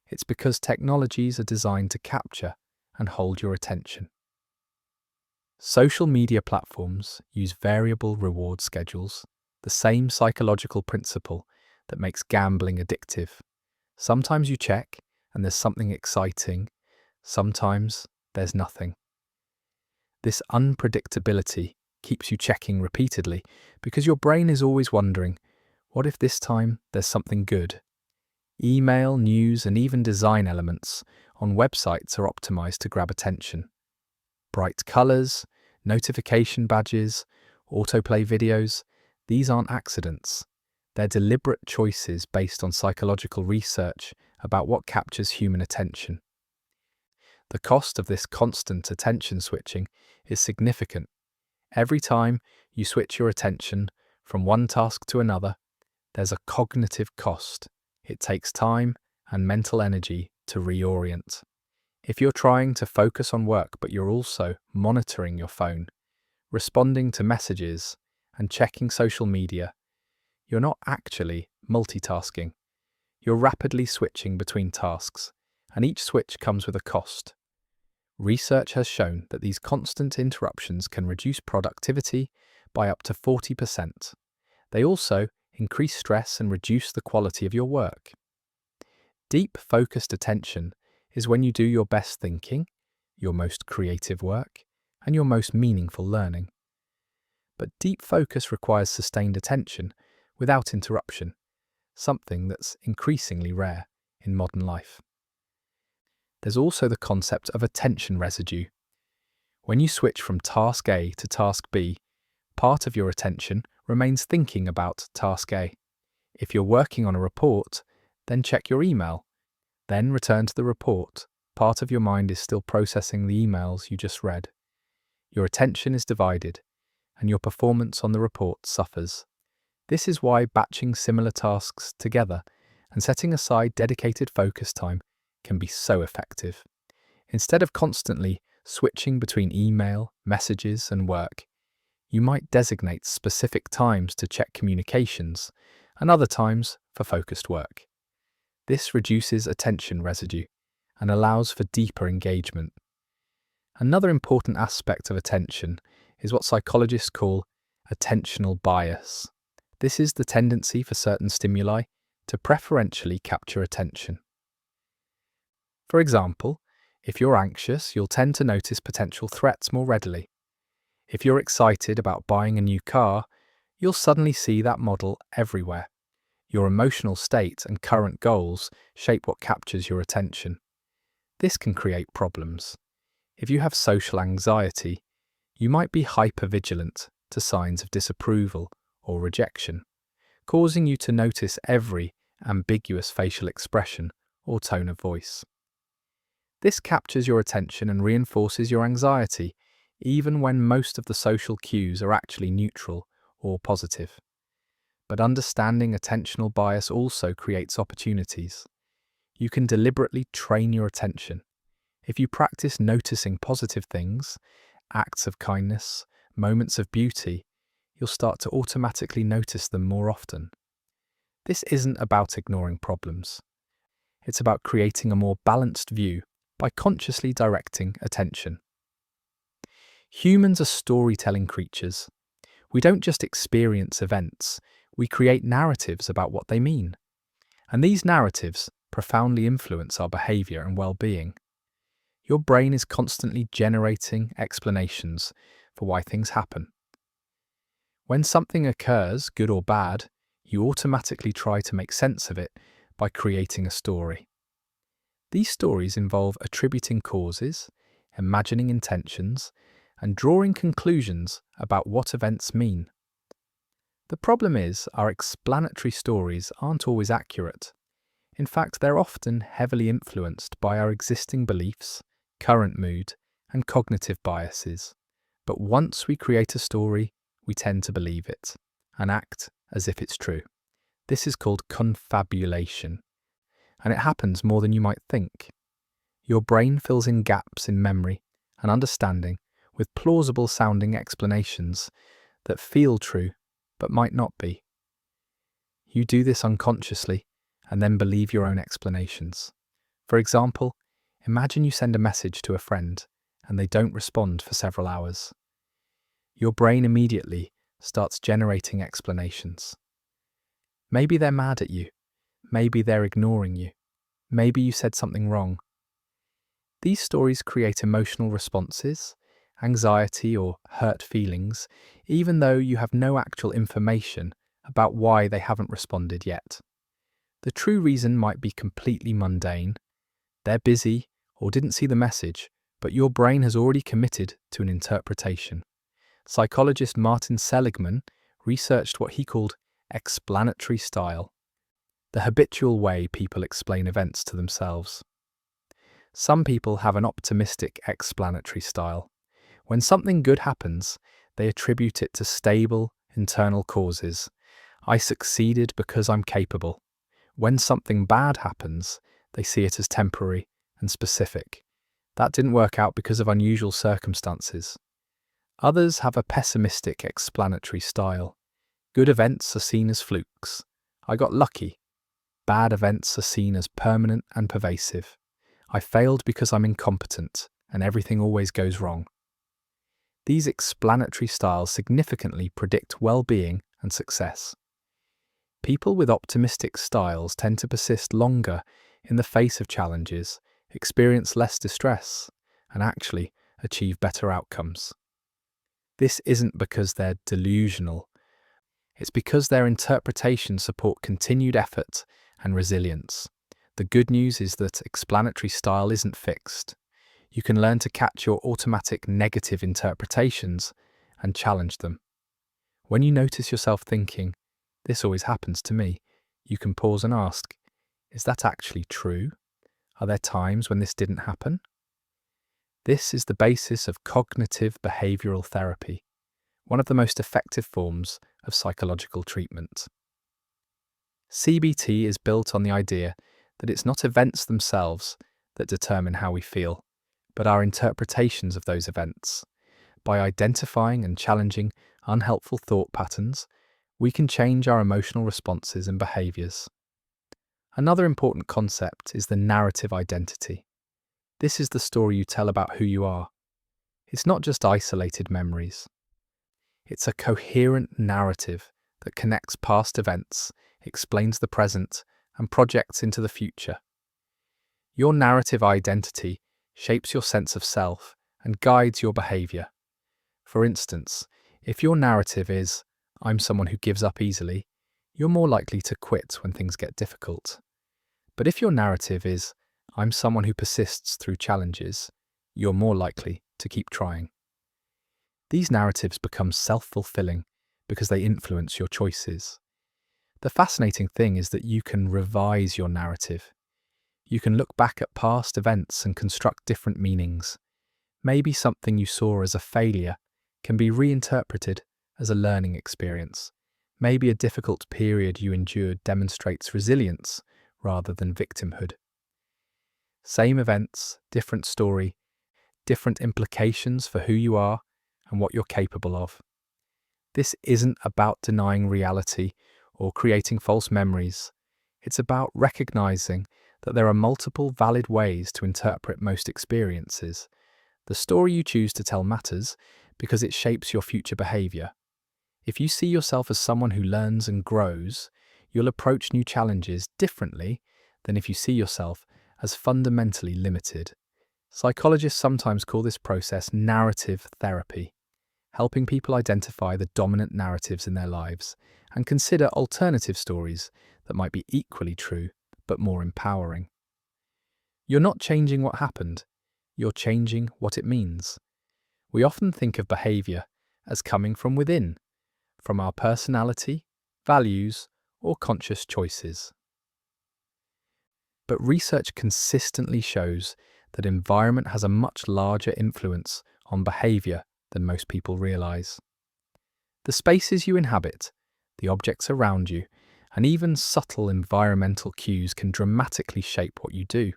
It's because technologies are designed to capture and hold your attention. Social media platforms use variable reward schedules, the same psychological principle that makes gambling addictive. Sometimes you check and there's something exciting, sometimes there's nothing. This unpredictability keeps you checking repeatedly because your brain is always wondering, what if this time there's something good? Email, news, and even design elements on websites are optimized to grab attention. Bright colors, notification badges, autoplay videos, these aren't accidents. They're deliberate choices based on psychological research about what captures human attention. The cost of this constant attention switching is significant. Every time you switch your attention from one task to another, there's a cognitive cost. It takes time and mental energy to reorient. If you're trying to focus on work but you're also monitoring your phone, responding to messages, and checking social media, you're not actually multitasking. You're rapidly switching between tasks, and each switch comes with a cost. Research has shown that these constant interruptions can reduce productivity by up to 40%. They also increase stress and reduce the quality of your work. Deep, focused attention is when you do your best thinking, your most creative work, and your most meaningful learning. But deep focus requires sustained attention without interruption, something that's increasingly rare in modern life. There's also the concept of attention residue. When you switch from task A to task B, part of your attention remains thinking about task A. If you're working on a report, then check your email. Then return to the report. Part of your mind is still processing the emails you just read. Your attention is divided, and your performance on the report suffers. This is why batching similar tasks together and setting aside dedicated focus time can be so effective. Instead of constantly switching between email, messages, and work, you might designate specific times to check communications and other times for focused work. This reduces attention residue and allows for deeper engagement. Another important aspect of attention is what psychologists call attentional bias. This is the tendency for certain stimuli to preferentially capture attention. For example, if you're anxious, you'll tend to notice potential threats more readily. If you're excited about buying a new car, you'll suddenly see that model everywhere. Your emotional state and current goals shape what captures your attention. This can create problems. If you have social anxiety, you might be hypervigilant to signs of disapproval or rejection, causing you to notice every ambiguous facial expression or tone of voice. This captures your attention and reinforces your anxiety, even when most of the social cues are actually neutral or positive. But understanding attentional bias also creates opportunities. You can deliberately train your attention. If you practice noticing positive things, acts of kindness, moments of beauty, you'll start to automatically notice them more often. This isn't about ignoring problems. It's about creating a more balanced view by consciously directing attention. Humans are storytelling creatures. We don't just experience events, we create narratives about what they mean. And these narratives profoundly influence our behavior and well-being. Your brain is constantly generating explanations for why things happen. When something occurs, good or bad, you automatically try to make sense of it by creating a story. These stories involve attributing causes, imagining intentions, and drawing conclusions about what events mean. The problem is, our explanatory stories aren't always accurate. In fact, they're often heavily influenced by our existing beliefs, current mood, and cognitive biases. But once we create a story, we tend to believe it and act as if it's true. This is called confabulation, and it happens more than you might think. Your brain fills in gaps in memory and understanding with plausible sounding explanations that feel true but might not be. You do this unconsciously and then believe your own explanations. For example, imagine you send a message to a friend and they don't respond for several hours. Your brain immediately starts generating explanations. Maybe they're mad at you. Maybe they're ignoring you. Maybe you said something wrong. These stories create emotional responses, anxiety or hurt feelings, even though you have no actual information about why they haven't responded yet. The true reason might be completely mundane. They're busy or didn't see the message, but your brain has already committed to an interpretation. Psychologist Martin Seligman researched what he called explanatory style, the habitual way people explain events to themselves. Some people have an optimistic explanatory style. When something good happens, they attribute it to stable, internal causes. I succeeded because I'm capable. When something bad happens, they see it as temporary and specific. That didn't work out because of unusual circumstances. Others have a pessimistic explanatory style. Good events are seen as flukes. I got lucky. Bad events are seen as permanent and pervasive. I failed because I'm incompetent, and everything always goes wrong. These explanatory styles significantly predict well-being and success. People with optimistic styles tend to persist longer in the face of challenges, experience less distress, and actually achieve better outcomes. This isn't because they're delusional. It's because their interpretations support continued effort and resilience. The good news is that explanatory style isn't fixed. You can learn to catch your automatic negative interpretations and challenge them. When you notice yourself thinking, "This always happens to me," you can pause and ask, "Is that actually true? Are there times when this didn't happen?" This is the basis of cognitive behavioral therapy, one of the most effective forms of psychological treatment. CBT is built on the idea that it's not events themselves that determine how we feel, but our interpretations of those events. By identifying and challenging unhelpful thought patterns, we can change our emotional responses and behaviors. Another important concept is the narrative identity. This is the story you tell about who you are. It's not just isolated memories. It's a coherent narrative that connects past events, explains the present, and projects into the future. Your narrative identity shapes your sense of self and guides your behavior. For instance, if your narrative is, "I'm someone who gives up easily," you're more likely to quit when things get difficult. But if your narrative is, "I'm someone who persists through challenges," you're more likely to keep trying. These narratives become self-fulfilling because they influence your choices. The fascinating thing is that you can revise your narrative. You can look back at past events and construct different meanings. Maybe something you saw as a failure can be reinterpreted as a learning experience. Maybe a difficult period you endured demonstrates resilience rather than victimhood. Same events, different story, different implications for who you are and what you're capable of. This isn't about denying reality or creating false memories. It's about recognizing that there are multiple valid ways to interpret most experiences. The story you choose to tell matters because it shapes your future behavior. If you see yourself as someone who learns and grows, you'll approach new challenges differently than if you see yourself as fundamentally limited. Psychologists sometimes call this process narrative therapy, helping people identify the dominant narratives in their lives and consider alternative stories that might be equally true but more empowering. You're not changing what happened, you're changing what it means. We often think of behavior as coming from within, from our personality, values, or conscious choices. But research consistently shows that environment has a much larger influence on behavior than most people realize. The spaces you inhabit, the objects around you, and even subtle environmental cues can dramatically shape what you do.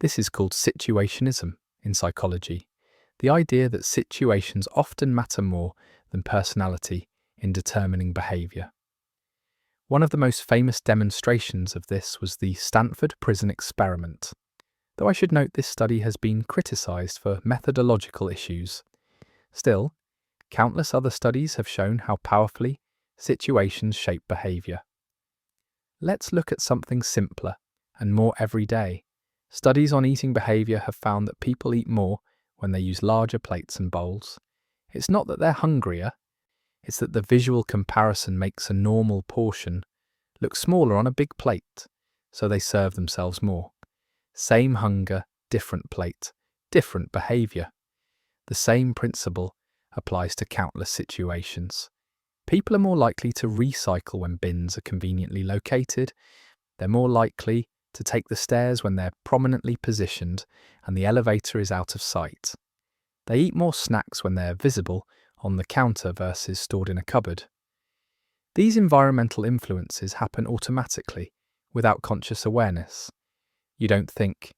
This is called situationism in psychology, the idea that situations often matter more than personality in determining behavior. One of the most famous demonstrations of this was the Stanford prison experiment, though I should note this study has been criticized for methodological issues. Still, countless other studies have shown how powerfully situations shape behavior. Let's look at something simpler and more everyday. Studies on eating behavior have found that people eat more when they use larger plates and bowls. It's not that they're hungrier, it's that the visual comparison makes a normal portion look smaller on a big plate, so they serve themselves more. Same hunger, different plate, different behavior. The same principle applies to countless situations. People are more likely to recycle when bins are conveniently located. They're more likely to take the stairs when they're prominently positioned and the elevator is out of sight. They eat more snacks when they're visible on the counter versus stored in a cupboard. These environmental influences happen automatically, without conscious awareness. You don't think,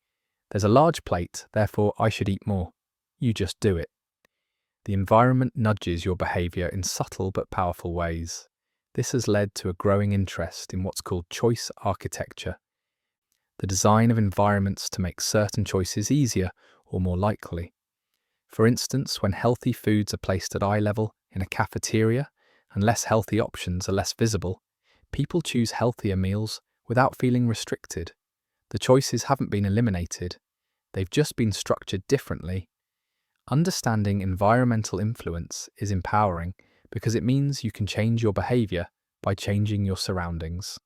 there's a large plate, therefore I should eat more. You just do it. The environment nudges your behavior in subtle but powerful ways. This has led to a growing interest in what's called choice architecture, the design of environments to make certain choices easier or more likely. For instance, when healthy foods are placed at eye level in a cafeteria and less healthy options are less visible, people choose healthier meals without feeling restricted. The choices haven't been eliminated, they've just been structured differently. Understanding environmental influence is empowering because it means you can change your behavior by changing your surroundings.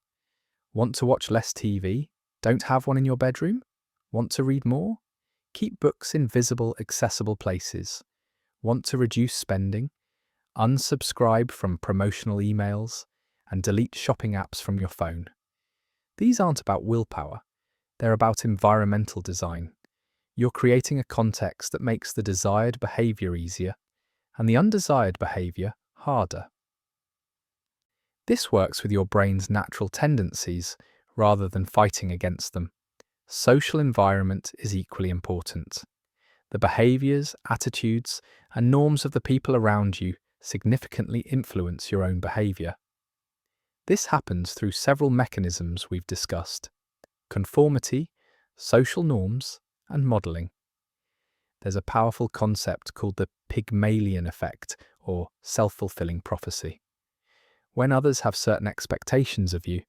Want to watch less TV? Don't have one in your bedroom? Want to read more? Keep books in visible, accessible places. Want to reduce spending? Unsubscribe from promotional emails and delete shopping apps from your phone. These aren't about willpower, they're about environmental design. You're creating a context that makes the desired behavior easier and the undesired behavior harder. This works with your brain's natural tendencies rather than fighting against them. Social environment is equally important. The behaviors, attitudes, and norms of the people around you significantly influence your own behavior. This happens through several mechanisms we've discussed: conformity, social norms, and modeling. There's a powerful concept called the Pygmalion effect, or self-fulfilling prophecy. When others have certain expectations of you,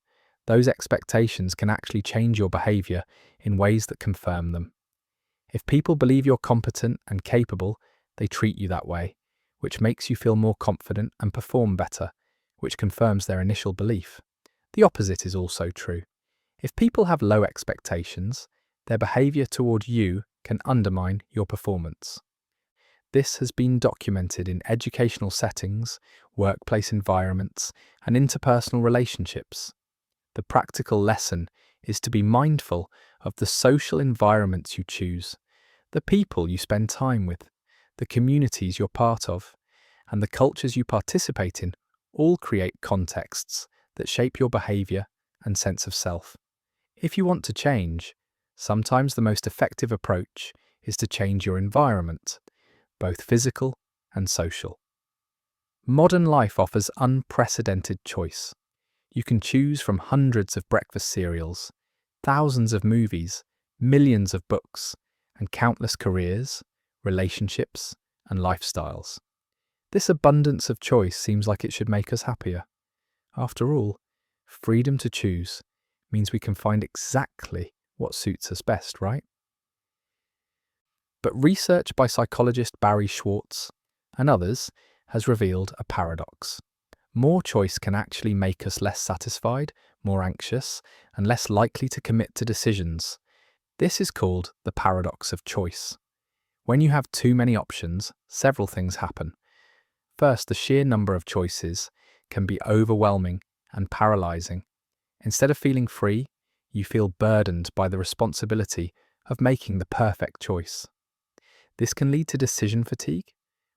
those expectations can actually change your behavior in ways that confirm them. If people believe you're competent and capable, they treat you that way, which makes you feel more confident and perform better, which confirms their initial belief. The opposite is also true. If people have low expectations, their behavior toward you can undermine your performance. This has been documented in educational settings, workplace environments, and interpersonal relationships. The practical lesson is to be mindful of the social environments you choose, the people you spend time with, the communities you're part of, and the cultures you participate in all create contexts that shape your behavior and sense of self. If you want to change, sometimes the most effective approach is to change your environment, both physical and social. Modern life offers unprecedented choice. You can choose from hundreds of breakfast cereals, thousands of movies, millions of books, and countless careers, relationships, and lifestyles. This abundance of choice seems like it should make us happier. After all, freedom to choose means we can find exactly what suits us best, right? But research by psychologist Barry Schwartz and others has revealed a paradox. More choice can actually make us less satisfied, more anxious, and less likely to commit to decisions. This is called the paradox of choice. When you have too many options, several things happen. First, the sheer number of choices can be overwhelming and paralyzing. Instead of feeling free, you feel burdened by the responsibility of making the perfect choice. This can lead to decision fatigue,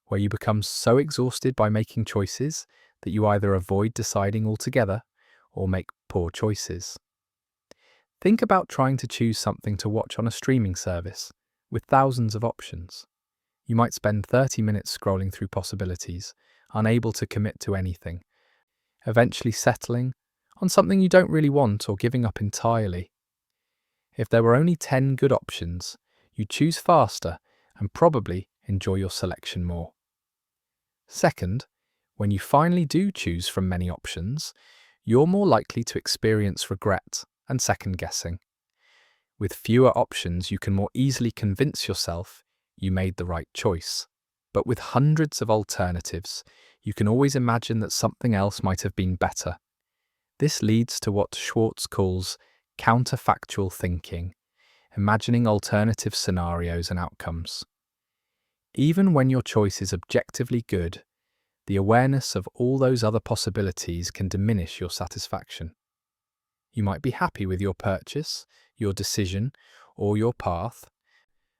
where you become so exhausted by making choices that you either avoid deciding altogether or make poor choices. Think about trying to choose something to watch on a streaming service with thousands of options. You might spend 30 minutes scrolling through possibilities, unable to commit to anything, eventually settling on something you don't really want or giving up entirely. If there were only 10 good options, you'd choose faster and probably enjoy your selection more. Second, when you finally do choose from many options, you're more likely to experience regret and second-guessing. With fewer options, you can more easily convince yourself you made the right choice. But with hundreds of alternatives, you can always imagine that something else might have been better. This leads to what Schwartz calls counterfactual thinking, imagining alternative scenarios and outcomes. Even when your choice is objectively good, the awareness of all those other possibilities can diminish your satisfaction. You might be happy with your purchase, your decision, or your path,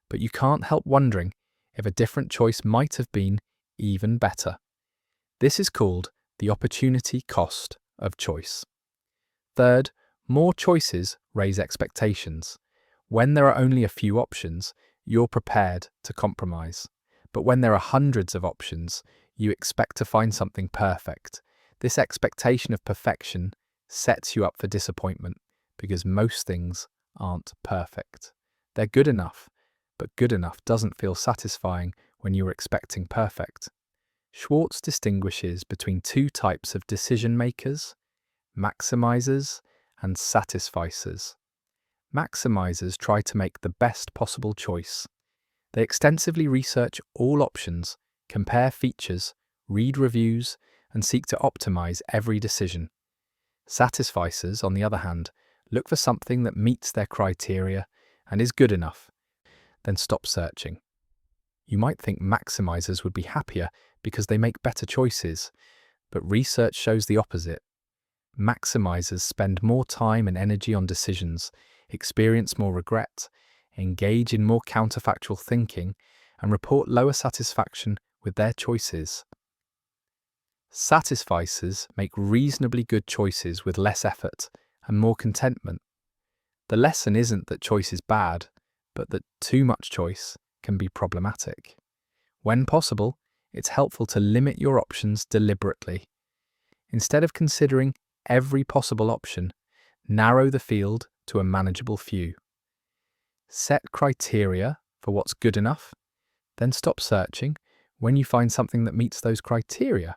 but you can't help wondering if a different choice might have been even better. This is called the opportunity cost of choice. Third, more choices raise expectations. When there are only a few options, you're prepared to compromise. But when there are hundreds of options, you expect to find something perfect. This expectation of perfection sets you up for disappointment because most things aren't perfect. They're good enough, but good enough doesn't feel satisfying when you're expecting perfect. Schwartz distinguishes between two types of decision makers: maximizers and satisficers. Maximizers try to make the best possible choice. They extensively research all options, compare features, read reviews, and seek to optimize every decision. Satisficers, on the other hand, look for something that meets their criteria and is good enough, then stop searching. You might think maximizers would be happier because they make better choices, but research shows the opposite. Maximizers spend more time and energy on decisions, experience more regret, engage in more counterfactual thinking, and report lower satisfaction with their choices. Satisficers make reasonably good choices with less effort and more contentment. The lesson isn't that choice is bad, but that too much choice can be problematic. When possible, it's helpful to limit your options deliberately. Instead of considering every possible option, narrow the field to a manageable few. Set criteria for what's good enough, then stop searching when you find something that meets those criteria.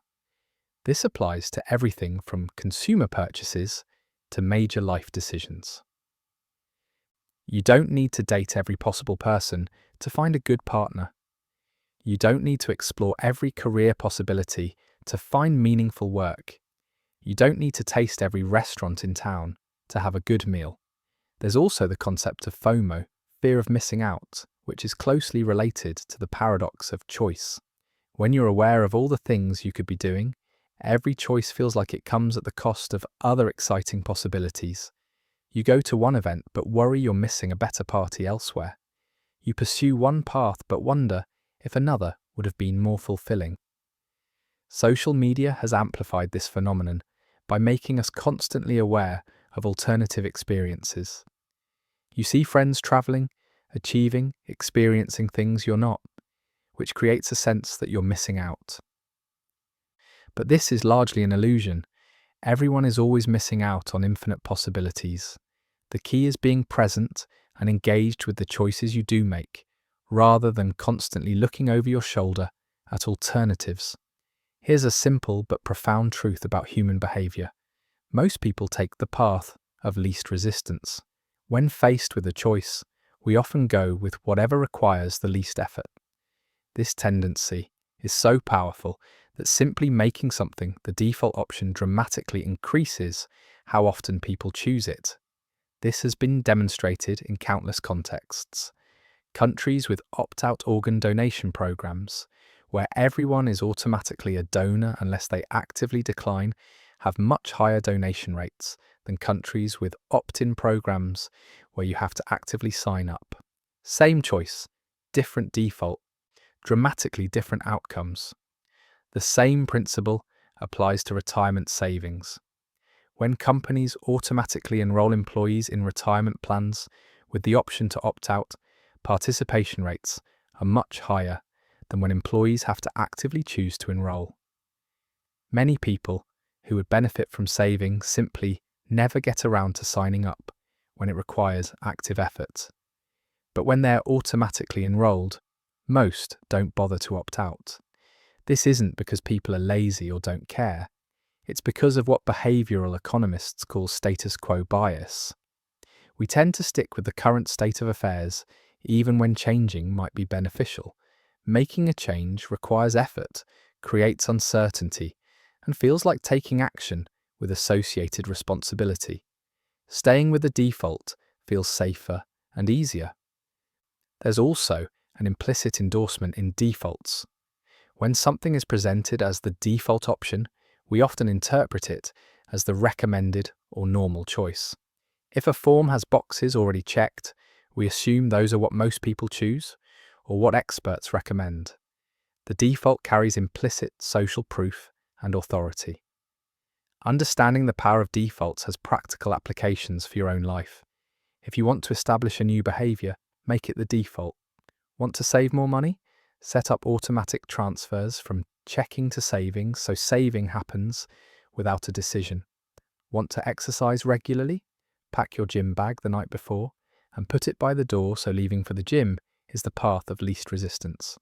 This applies to everything from consumer purchases to major life decisions. You don't need to date every possible person to find a good partner. You don't need to explore every career possibility to find meaningful work. You don't need to taste every restaurant in town to have a good meal. There's also the concept of FOMO, fear of missing out, which is closely related to the paradox of choice. When you're aware of all the things you could be doing, every choice feels like it comes at the cost of other exciting possibilities. You go to one event but worry you're missing a better party elsewhere. You pursue one path but wonder if another would have been more fulfilling. Social media has amplified this phenomenon by making us constantly aware of alternative experiences. You see friends traveling, achieving, experiencing things you're not, which creates a sense that you're missing out. But this is largely an illusion. Everyone is always missing out on infinite possibilities. The key is being present and engaged with the choices you do make, rather than constantly looking over your shoulder at alternatives. Here's a simple but profound truth about human behavior. Most people take the path of least resistance. When faced with a choice, we often go with whatever requires the least effort. This tendency is so powerful that simply making something the default option dramatically increases how often people choose it. This has been demonstrated in countless contexts. Countries with opt-out organ donation programs, where everyone is automatically a donor unless they actively decline, have much higher donation rates than countries with opt-in programs where you have to actively sign up. Same choice, different default, dramatically different outcomes. The same principle applies to retirement savings. When companies automatically enroll employees in retirement plans with the option to opt out, participation rates are much higher than when employees have to actively choose to enroll. Many people who would benefit from saving simply never get around to signing up when it requires active effort. But when they're automatically enrolled, most don't bother to opt out. This isn't because people are lazy or don't care. It's because of what behavioral economists call status quo bias. We tend to stick with the current state of affairs even when changing might be beneficial. Making a change requires effort, creates uncertainty, and feels like taking action with associated responsibility. Staying with the default feels safer and easier. There's also an implicit endorsement in defaults. When something is presented as the default option, we often interpret it as the recommended or normal choice. If a form has boxes already checked, we assume those are what most people choose or what experts recommend. The default carries implicit social proof and authority. Understanding the power of defaults has practical applications for your own life. If you want to establish a new behavior, make it the default. Want to save more money? Set up automatic transfers from checking to savings so saving happens without a decision. Want to exercise regularly? Pack your gym bag the night before and put it by the door so leaving for the gym is the path of least resistance.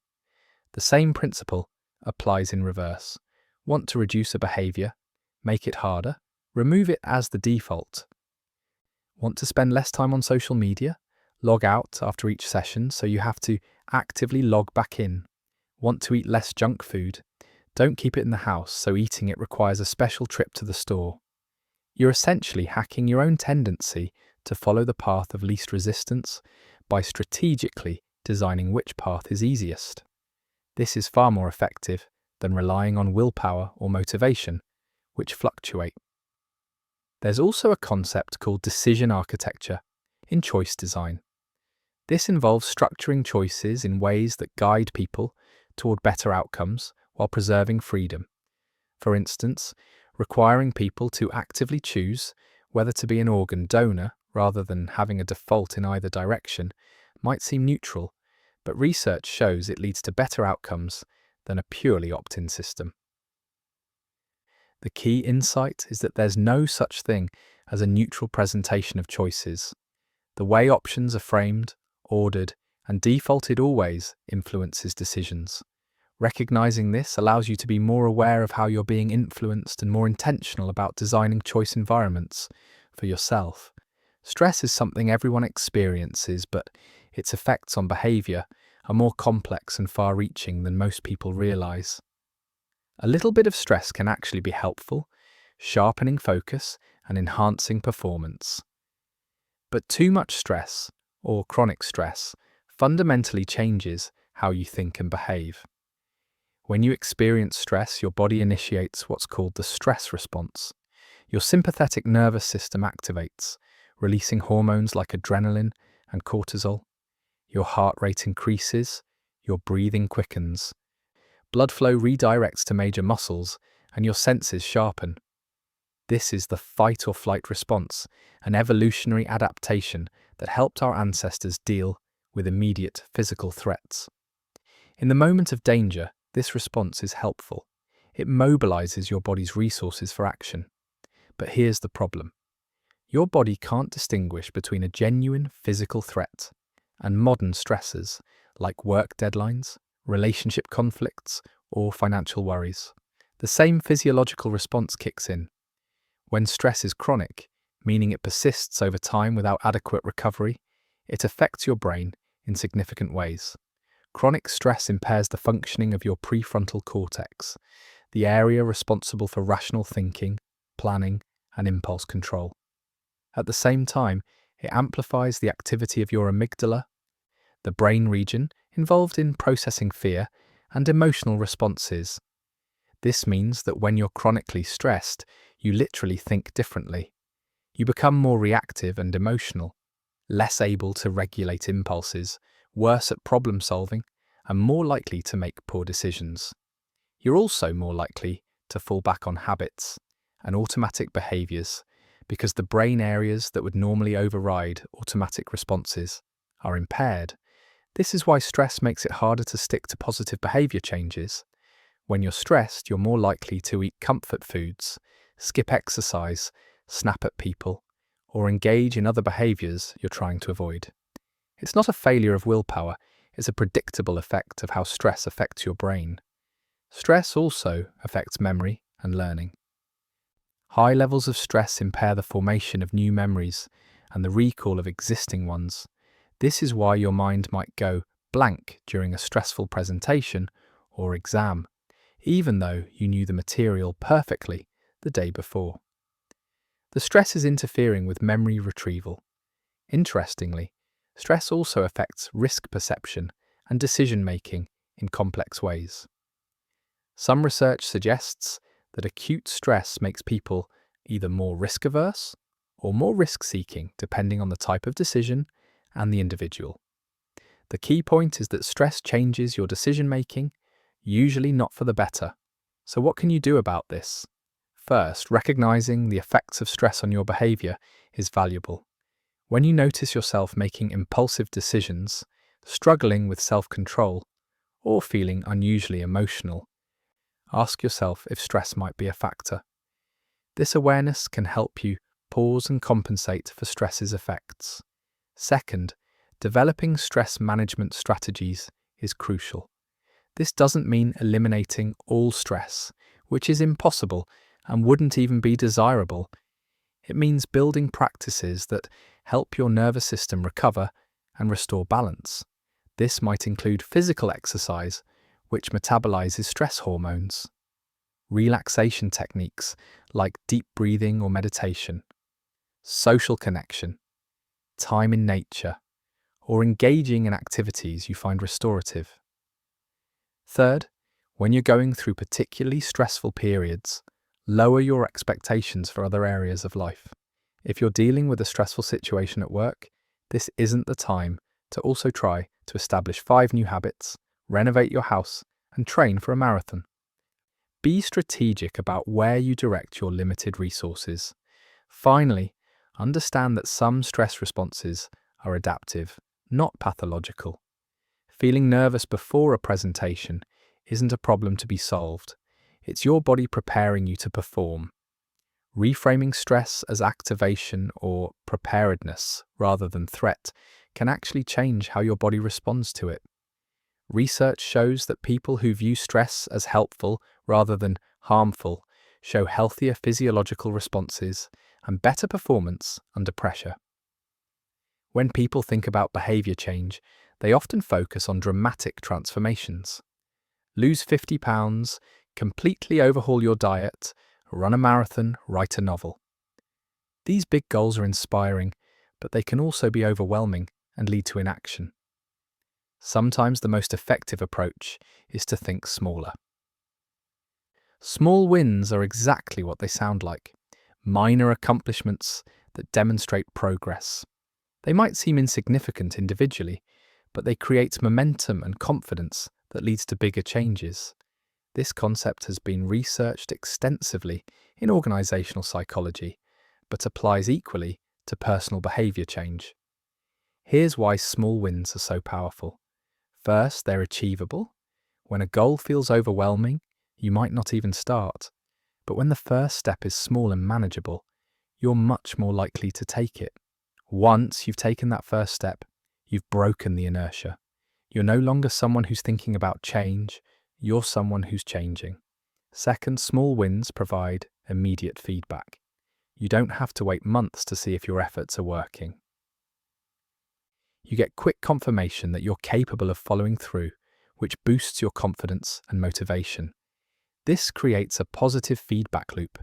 The same principle applies in reverse. Want to reduce a behavior? Make it harder? Remove it as the default. Want to spend less time on social media? Log out after each session so you have to actively log back in. Want to eat less junk food? Don't keep it in the house so eating it requires a special trip to the store. You're essentially hacking your own tendency to follow the path of least resistance by strategically designing which path is easiest. This is far more effective than relying on willpower or motivation, which fluctuate. There's also a concept called decision architecture in choice design. This involves structuring choices in ways that guide people toward better outcomes while preserving freedom. For instance, requiring people to actively choose whether to be an organ donor rather than having a default in either direction might seem neutral, but research shows it leads to better outcomes than a purely opt-in system. The key insight is that there's no such thing as a neutral presentation of choices. The way options are framed, ordered, and defaulted always influences decisions. Recognizing this allows you to be more aware of how you're being influenced and more intentional about designing choice environments for yourself. Stress is something everyone experiences, but its effects on behavior are more complex and far-reaching than most people realize. A little bit of stress can actually be helpful, sharpening focus and enhancing performance. But too much stress, or chronic stress, fundamentally changes how you think and behave. When you experience stress, your body initiates what's called the stress response. Your sympathetic nervous system activates, releasing hormones like adrenaline and cortisol. Your heart rate increases, your breathing quickens. Blood flow redirects to major muscles, and your senses sharpen. This is the fight or flight response, an evolutionary adaptation that helped our ancestors deal with immediate physical threats. In the moment of danger, this response is helpful. It mobilizes your body's resources for action. But here's the problem. Your body can't distinguish between a genuine physical threat and modern stressors like work deadlines, relationship conflicts, or financial worries. The same physiological response kicks in. When stress is chronic, meaning it persists over time without adequate recovery, it affects your brain in significant ways. Chronic stress impairs the functioning of your prefrontal cortex, the area responsible for rational thinking, planning, and impulse control. At the same time, it amplifies the activity of your amygdala, the brain region involved in processing fear and emotional responses. This means that when you're chronically stressed, you literally think differently. You become more reactive and emotional, less able to regulate impulses, worse at problem solving, and more likely to make poor decisions. You're also more likely to fall back on habits and automatic behaviors because the brain areas that would normally override automatic responses are impaired. This is why stress makes it harder to stick to positive behavior changes. When you're stressed, you're more likely to eat comfort foods, skip exercise, snap at people, or engage in other behaviors you're trying to avoid. It's not a failure of willpower, it's a predictable effect of how stress affects your brain. Stress also affects memory and learning. High levels of stress impair the formation of new memories and the recall of existing ones. This is why your mind might go blank during a stressful presentation or exam, even though you knew the material perfectly the day before. The stress is interfering with memory retrieval. Interestingly, stress also affects risk perception and decision-making in complex ways. Some research suggests that acute stress makes people either more risk-averse or more risk-seeking, depending on the type of decision and the individual. The key point is that stress changes your decision-making, usually not for the better. So what can you do about this? First, recognizing the effects of stress on your behavior is valuable. When you notice yourself making impulsive decisions, struggling with self-control, or feeling unusually emotional, ask yourself if stress might be a factor. This awareness can help you pause and compensate for stress's effects. Second, developing stress management strategies is crucial. This doesn't mean eliminating all stress, which is impossible and wouldn't even be desirable. It means building practices that help your nervous system recover and restore balance. This might include physical exercise, which metabolizes stress hormones, relaxation techniques like deep breathing or meditation, social connection, time in nature, or engaging in activities you find restorative. Third, when you're going through particularly stressful periods, lower your expectations for other areas of life. If you're dealing with a stressful situation at work, this isn't the time to also try to establish 5 new habits, renovate your house, and train for a marathon. Be strategic about where you direct your limited resources. Finally, understand that some stress responses are adaptive, not pathological. Feeling nervous before a presentation isn't a problem to be solved. It's your body preparing you to perform. Reframing stress as activation or preparedness rather than threat can actually change how your body responds to it. Research shows that people who view stress as helpful rather than harmful show healthier physiological responses and better performance under pressure. When people think about behavior change, they often focus on dramatic transformations. Lose 50 pounds, completely overhaul your diet, run a marathon, write a novel. These big goals are inspiring, but they can also be overwhelming and lead to inaction. Sometimes the most effective approach is to think smaller. Small wins are exactly what they sound like, minor accomplishments that demonstrate progress. They might seem insignificant individually, but they create momentum and confidence that leads to bigger changes. This concept has been researched extensively in organizational psychology, but applies equally to personal behavior change. Here's why small wins are so powerful. First, they're achievable. When a goal feels overwhelming, you might not even start. But when the first step is small and manageable, you're much more likely to take it. Once you've taken that first step, you've broken the inertia. You're no longer someone who's thinking about change, you're someone who's changing. Second, small wins provide immediate feedback. You don't have to wait months to see if your efforts are working. You get quick confirmation that you're capable of following through, which boosts your confidence and motivation. This creates a positive feedback loop.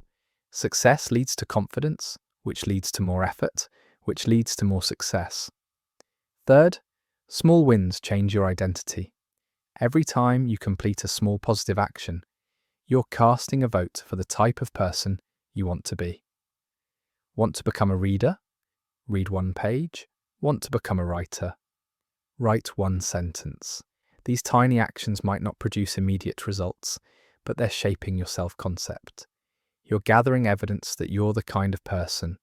Success leads to confidence, which leads to more effort, which leads to more success. Third, small wins change your identity. Every time you complete a small positive action, you're casting a vote for the type of person you want to be. Want to become a reader? Read one page. Want to become a writer? Write one sentence. These tiny actions might not produce immediate results, but they're shaping your self-concept. You're gathering evidence that you're the kind of person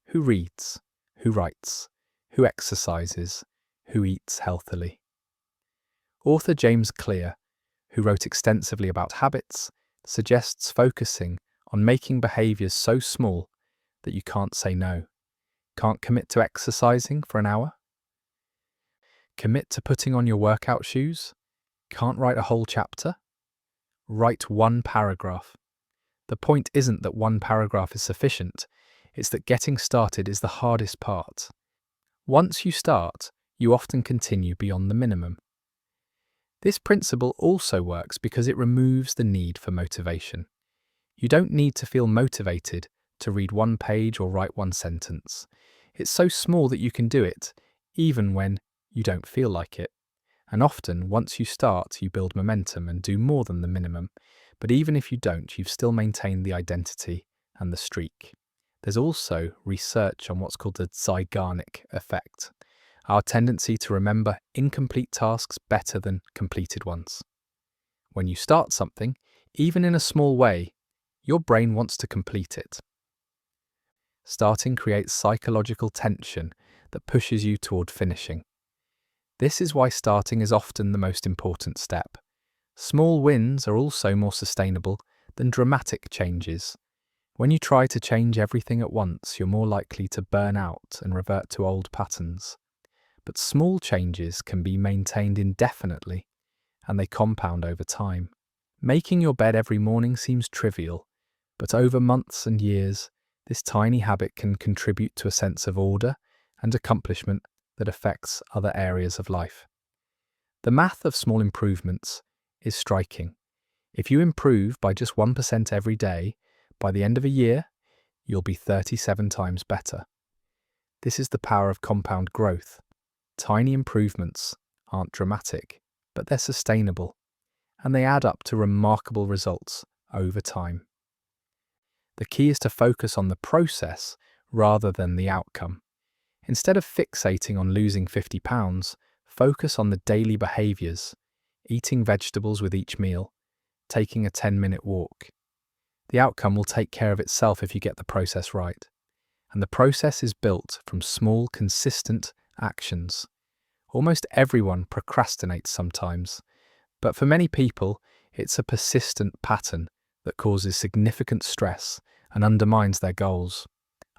who reads, who writes, who exercises, who eats healthily. Author James Clear, who wrote extensively about habits, suggests focusing on making behaviours so small that you can't say no. Can't commit to exercising for an hour? Commit to putting on your workout shoes? Can't write a whole chapter? Write one paragraph. The point isn't that one paragraph is sufficient, it's that getting started is the hardest part. Once you start, you often continue beyond the minimum. This principle also works because it removes the need for motivation. You don't need to feel motivated to read one page or write one sentence. It's so small that you can do it, even when you don't feel like it. And often, once you start, you build momentum and do more than the minimum. But even if you don't, you've still maintained the identity and the streak. There's also research on what's called the Zeigarnik effect, our tendency to remember incomplete tasks better than completed ones. When you start something, even in a small way, your brain wants to complete it. Starting creates psychological tension that pushes you toward finishing. This is why starting is often the most important step. Small wins are also more sustainable than dramatic changes. When you try to change everything at once, you're more likely to burn out and revert to old patterns. But small changes can be maintained indefinitely, and they compound over time. Making your bed every morning seems trivial, but over months and years, this tiny habit can contribute to a sense of order and accomplishment that affects other areas of life. The math of small improvements is striking. If you improve by just 1% every day, by the end of a year, you'll be 37 times better. This is the power of compound growth. Tiny improvements aren't dramatic, but they're sustainable, and they add up to remarkable results over time. The key is to focus on the process rather than the outcome. Instead of fixating on losing 50 pounds, focus on the daily behaviours, eating vegetables with each meal, taking a 10-minute walk. The outcome will take care of itself if you get the process right. And the process is built from small, consistent actions. Almost everyone procrastinates sometimes, but for many people, it's a persistent pattern that causes significant stress and undermines their goals.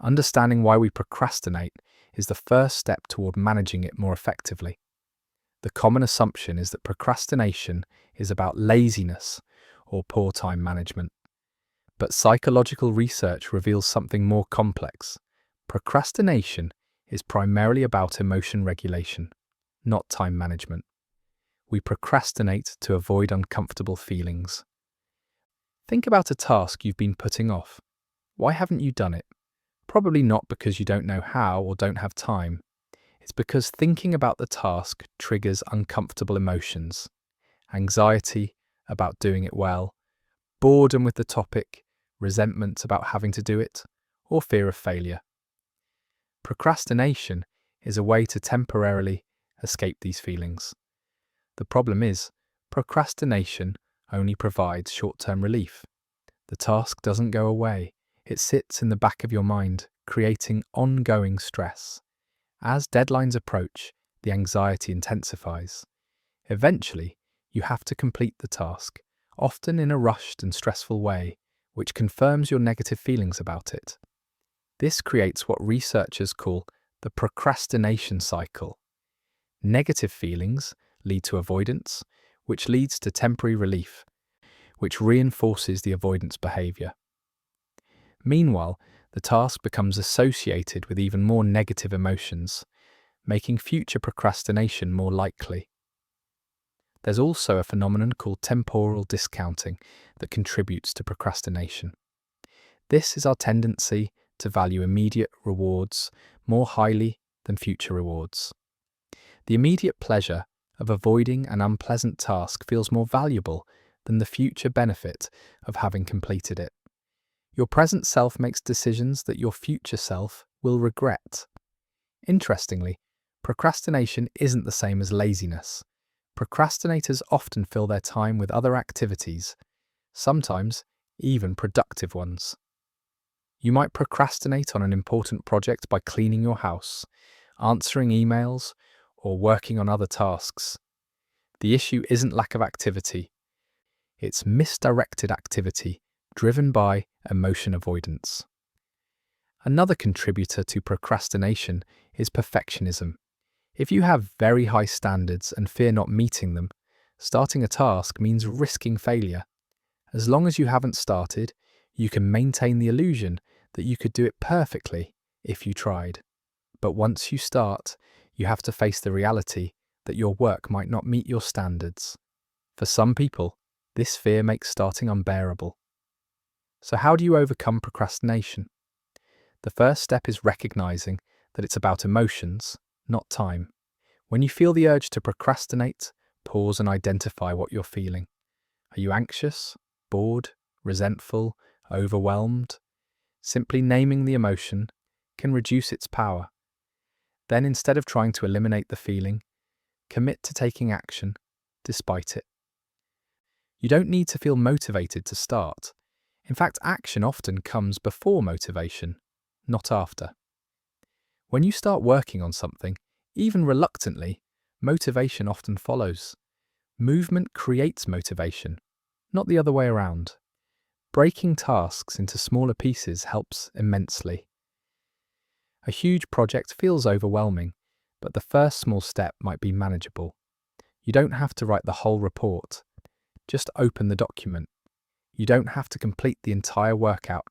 Understanding why we procrastinate is the first step toward managing it more effectively. The common assumption is that procrastination is about laziness or poor time management. But psychological research reveals something more complex. Procrastination is primarily about emotion regulation, not time management. We procrastinate to avoid uncomfortable feelings. Think about a task you've been putting off. Why haven't you done it? Probably not because you don't know how or don't have time. It's because thinking about the task triggers uncomfortable emotions. Anxiety about doing it well, boredom with the topic, resentment about having to do it, or fear of failure. Procrastination is a way to temporarily escape these feelings. The problem is, procrastination only provides short-term relief. The task doesn't go away. It sits in the back of your mind, creating ongoing stress. As deadlines approach, the anxiety intensifies. Eventually, you have to complete the task, often in a rushed and stressful way, which confirms your negative feelings about it. This creates what researchers call the procrastination cycle. Negative feelings lead to avoidance, which leads to temporary relief, which reinforces the avoidance behavior. Meanwhile, the task becomes associated with even more negative emotions, making future procrastination more likely. There's also a phenomenon called temporal discounting that contributes to procrastination. This is our tendency to value immediate rewards more highly than future rewards. The immediate pleasure of avoiding an unpleasant task feels more valuable than the future benefit of having completed it. Your present self makes decisions that your future self will regret. Interestingly, procrastination isn't the same as laziness. Procrastinators often fill their time with other activities, sometimes even productive ones. You might procrastinate on an important project by cleaning your house, answering emails, or working on other tasks. The issue isn't lack of activity, it's misdirected activity driven by emotion avoidance. Another contributor to procrastination is perfectionism. If you have very high standards and fear not meeting them, starting a task means risking failure. As long as you haven't started, you can maintain the illusion that you could do it perfectly if you tried. But once you start, you have to face the reality that your work might not meet your standards. For some people, this fear makes starting unbearable. So how do you overcome procrastination? The first step is recognizing that it's about emotions, not time. When you feel the urge to procrastinate, pause and identify what you're feeling. Are you anxious, bored, resentful, overwhelmed? Simply naming the emotion can reduce its power. Then, instead of trying to eliminate the feeling, commit to taking action despite it. You don't need to feel motivated to start. In fact, action often comes before motivation, not after. When you start working on something, even reluctantly, motivation often follows. Movement creates motivation, not the other way around. Breaking tasks into smaller pieces helps immensely. A huge project feels overwhelming, but the first small step might be manageable. You don't have to write the whole report. Just open the document. You don't have to complete the entire workout.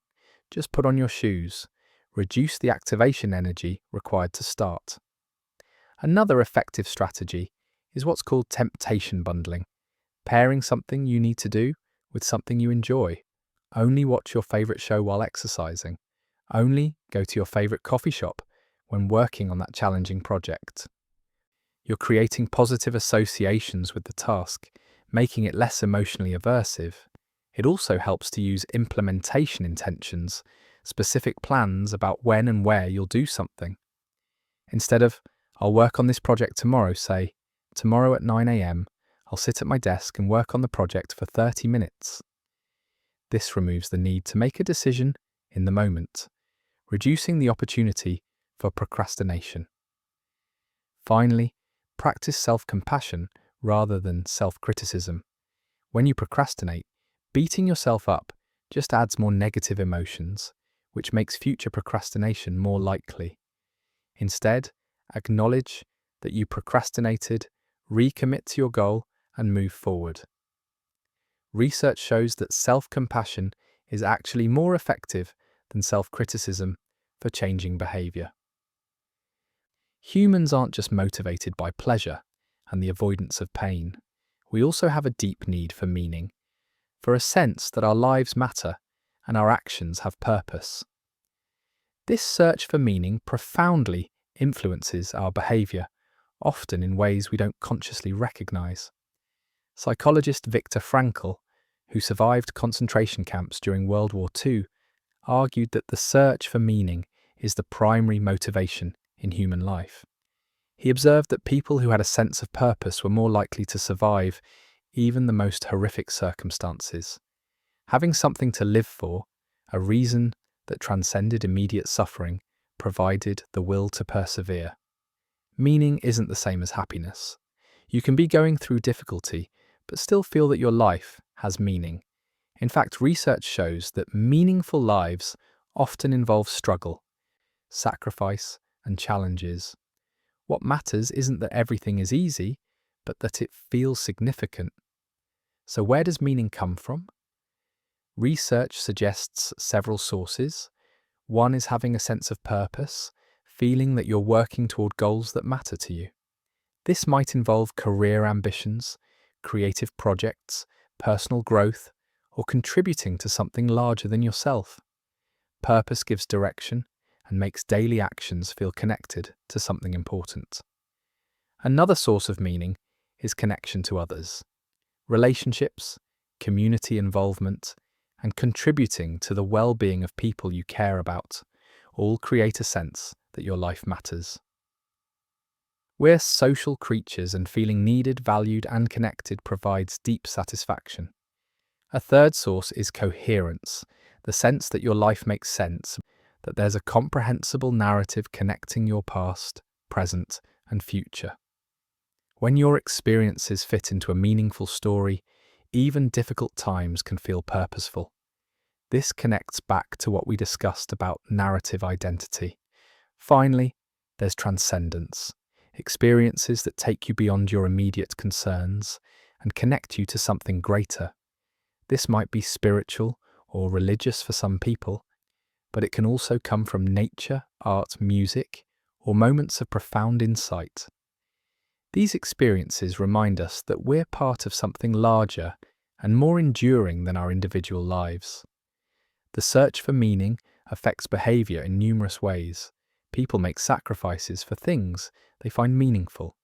Just put on your shoes. Reduce the activation energy required to start. Another effective strategy is what's called temptation bundling, pairing something you need to do with something you enjoy. Only watch your favorite show while exercising. Only go to your favorite coffee shop when working on that challenging project. You're creating positive associations with the task, making it less emotionally aversive. It also helps to use implementation intentions, specific plans about when and where you'll do something. Instead of, I'll work on this project tomorrow, say, tomorrow at 9 a.m., I'll sit at my desk and work on the project for 30 minutes. This removes the need to make a decision in the moment, reducing the opportunity for procrastination. Finally, practice self-compassion rather than self-criticism. When you procrastinate, beating yourself up just adds more negative emotions, which makes future procrastination more likely. Instead, acknowledge that you procrastinated, recommit to your goal, and move forward. Research shows that self-compassion is actually more effective than self-criticism for changing behavior. Humans aren't just motivated by pleasure and the avoidance of pain. We also have a deep need for meaning, for a sense that our lives matter and our actions have purpose. This search for meaning profoundly influences our behavior, often in ways we don't consciously recognize. Psychologist Viktor Frankl, who survived concentration camps during World War II, argued that the search for meaning is the primary motivation in human life. He observed that people who had a sense of purpose were more likely to survive even the most horrific circumstances. Having something to live for, a reason that transcended immediate suffering, provided the will to persevere. Meaning isn't the same as happiness. You can be going through difficulty, but still feel that your life has meaning. In fact, research shows that meaningful lives often involve struggle, sacrifice, and challenges. What matters isn't that everything is easy, but that it feels significant. So where does meaning come from? Research suggests several sources. One is having a sense of purpose, feeling that you're working toward goals that matter to you. This might involve career ambitions, creative projects, personal growth, or contributing to something larger than yourself. Purpose gives direction and makes daily actions feel connected to something important. Another source of meaning is connection to others. Relationships, community involvement, and contributing to the well-being of people you care about all create a sense that your life matters. We're social creatures, and feeling needed, valued, and connected provides deep satisfaction. A third source is coherence, the sense that your life makes sense, that there's a comprehensible narrative connecting your past, present, and future. When your experiences fit into a meaningful story, even difficult times can feel purposeful. This connects back to what we discussed about narrative identity. Finally, there's transcendence, experiences that take you beyond your immediate concerns and connect you to something greater. This might be spiritual or religious for some people, but it can also come from nature, art, music, or moments of profound insight. These experiences remind us that we're part of something larger and more enduring than our individual lives. The search for meaning affects behavior in numerous ways. People make sacrifices for things they find meaningful.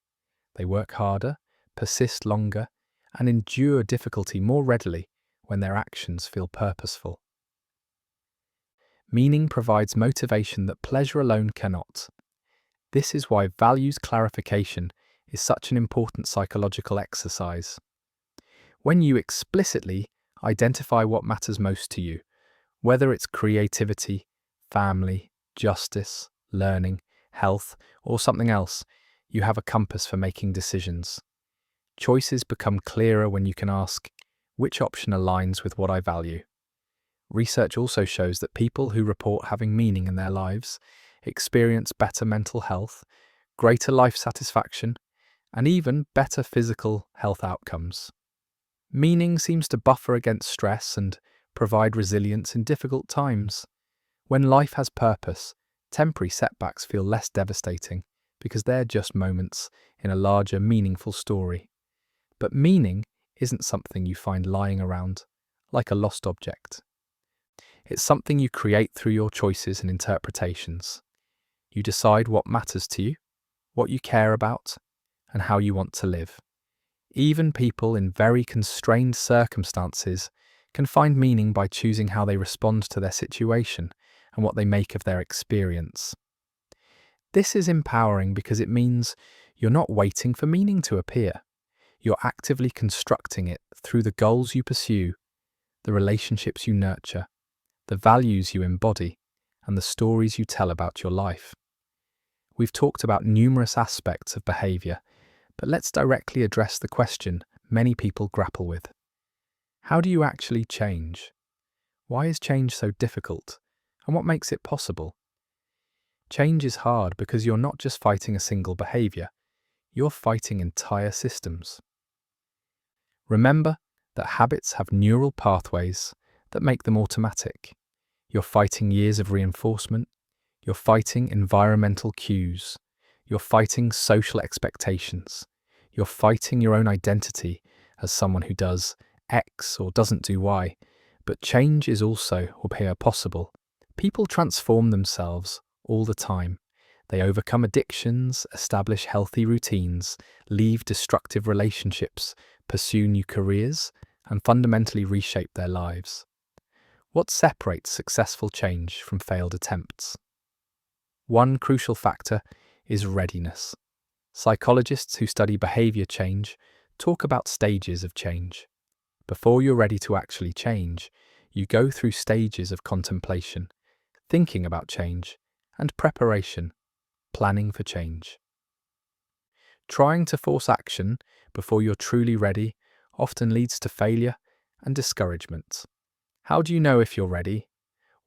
They work harder, persist longer, and endure difficulty more readily when their actions feel purposeful. Meaning provides motivation that pleasure alone cannot. This is why values clarification is such an important psychological exercise. When you explicitly identify what matters most to you, whether it's creativity, family, justice, learning, health, or something else, you have a compass for making decisions. Choices become clearer when you can ask, which option aligns with what I value? Research also shows that people who report having meaning in their lives experience better mental health, greater life satisfaction, and even better physical health outcomes. Meaning seems to buffer against stress and provide resilience in difficult times. When life has purpose, temporary setbacks feel less devastating because they're just moments in a larger, meaningful story. But meaning isn't something you find lying around, like a lost object. It's something you create through your choices and interpretations. You decide what matters to you, what you care about, and how you want to live. Even people in very constrained circumstances can find meaning by choosing how they respond to their situation and what they make of their experience. This is empowering because it means you're not waiting for meaning to appear. You're actively constructing it through the goals you pursue, the relationships you nurture, the values you embody, and the stories you tell about your life. We've talked about numerous aspects of behavior, but let's directly address the question many people grapple with. How do you actually change? Why is change so difficult? And what makes it possible? Change is hard because you're not just fighting a single behavior, you're fighting entire systems. Remember that habits have neural pathways that make them automatic. You're fighting years of reinforcement, you're fighting environmental cues, you're fighting social expectations, you're fighting your own identity as someone who does X or doesn't do Y. But change is also possible. People transform themselves all the time. They overcome addictions, establish healthy routines, leave destructive relationships, pursue new careers, and fundamentally reshape their lives. What separates successful change from failed attempts? One crucial factor is readiness. Psychologists who study behavior change talk about stages of change. Before you're ready to actually change, you go through stages of contemplation, thinking about change, and preparation, planning for change. Trying to force action before you're truly ready often leads to failure and discouragement. How do you know if you're ready?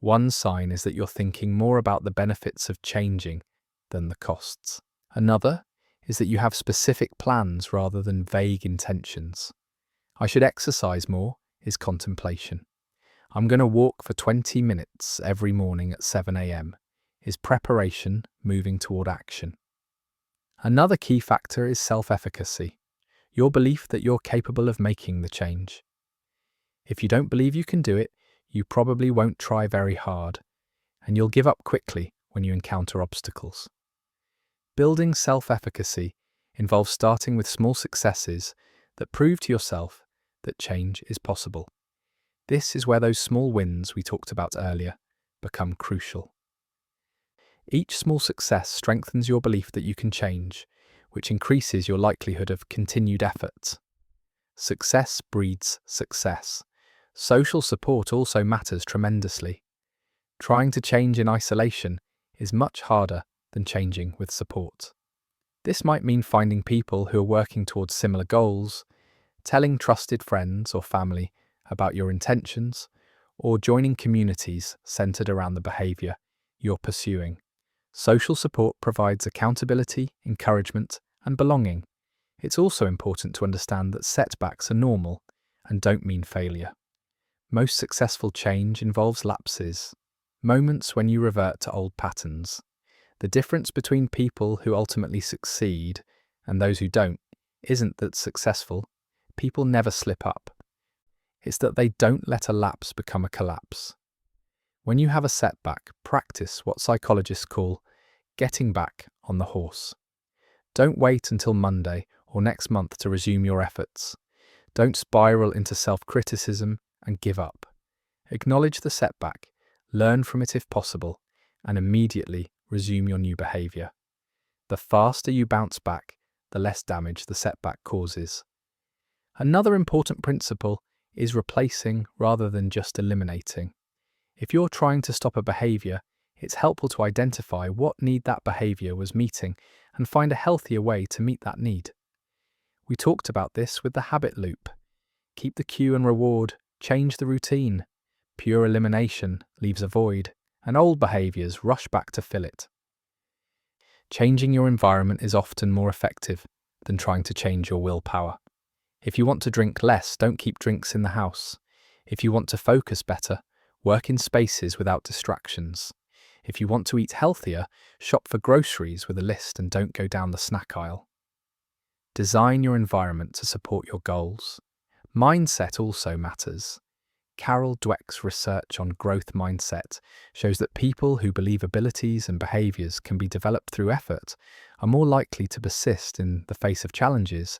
One sign is that you're thinking more about the benefits of changing than the costs. Another is that you have specific plans rather than vague intentions. I should exercise more is contemplation. I'm going to walk for 20 minutes every morning at 7 a.m. is preparation moving toward action. Another key factor is self-efficacy, your belief that you're capable of making the change. If you don't believe you can do it, you probably won't try very hard, and you'll give up quickly when you encounter obstacles. Building self-efficacy involves starting with small successes that prove to yourself that change is possible. This is where those small wins we talked about earlier become crucial. Each small success strengthens your belief that you can change, which increases your likelihood of continued efforts. Success breeds success. Social support also matters tremendously. Trying to change in isolation is much harder than changing with support. This might mean finding people who are working towards similar goals, telling trusted friends or family about your intentions, or joining communities centered around the behavior you're pursuing. Social support provides accountability, encouragement, and belonging. It's also important to understand that setbacks are normal and don't mean failure. Most successful change involves lapses, moments when you revert to old patterns. The difference between people who ultimately succeed and those who don't isn't that successful people never slip up. It's that they don't let a lapse become a collapse. When you have a setback, practice what psychologists call getting back on the horse. Don't wait until Monday or next month to resume your efforts. Don't spiral into self-criticism and give up. Acknowledge the setback, learn from it if possible, and immediately resume your new behavior. The faster you bounce back, the less damage the setback causes. Another important principle is replacing rather than just eliminating. If you're trying to stop a behavior, it's helpful to identify what need that behavior was meeting and find a healthier way to meet that need. We talked about this with the habit loop. Keep the cue and reward, change the routine. Pure elimination leaves a void, and old behaviors rush back to fill it. Changing your environment is often more effective than trying to change your willpower. If you want to drink less, don't keep drinks in the house. If you want to focus better, work in spaces without distractions. If you want to eat healthier, shop for groceries with a list and don't go down the snack aisle. Design your environment to support your goals. Mindset also matters. Carol Dweck's research on growth mindset shows that people who believe abilities and behaviors can be developed through effort are more likely to persist in the face of challenges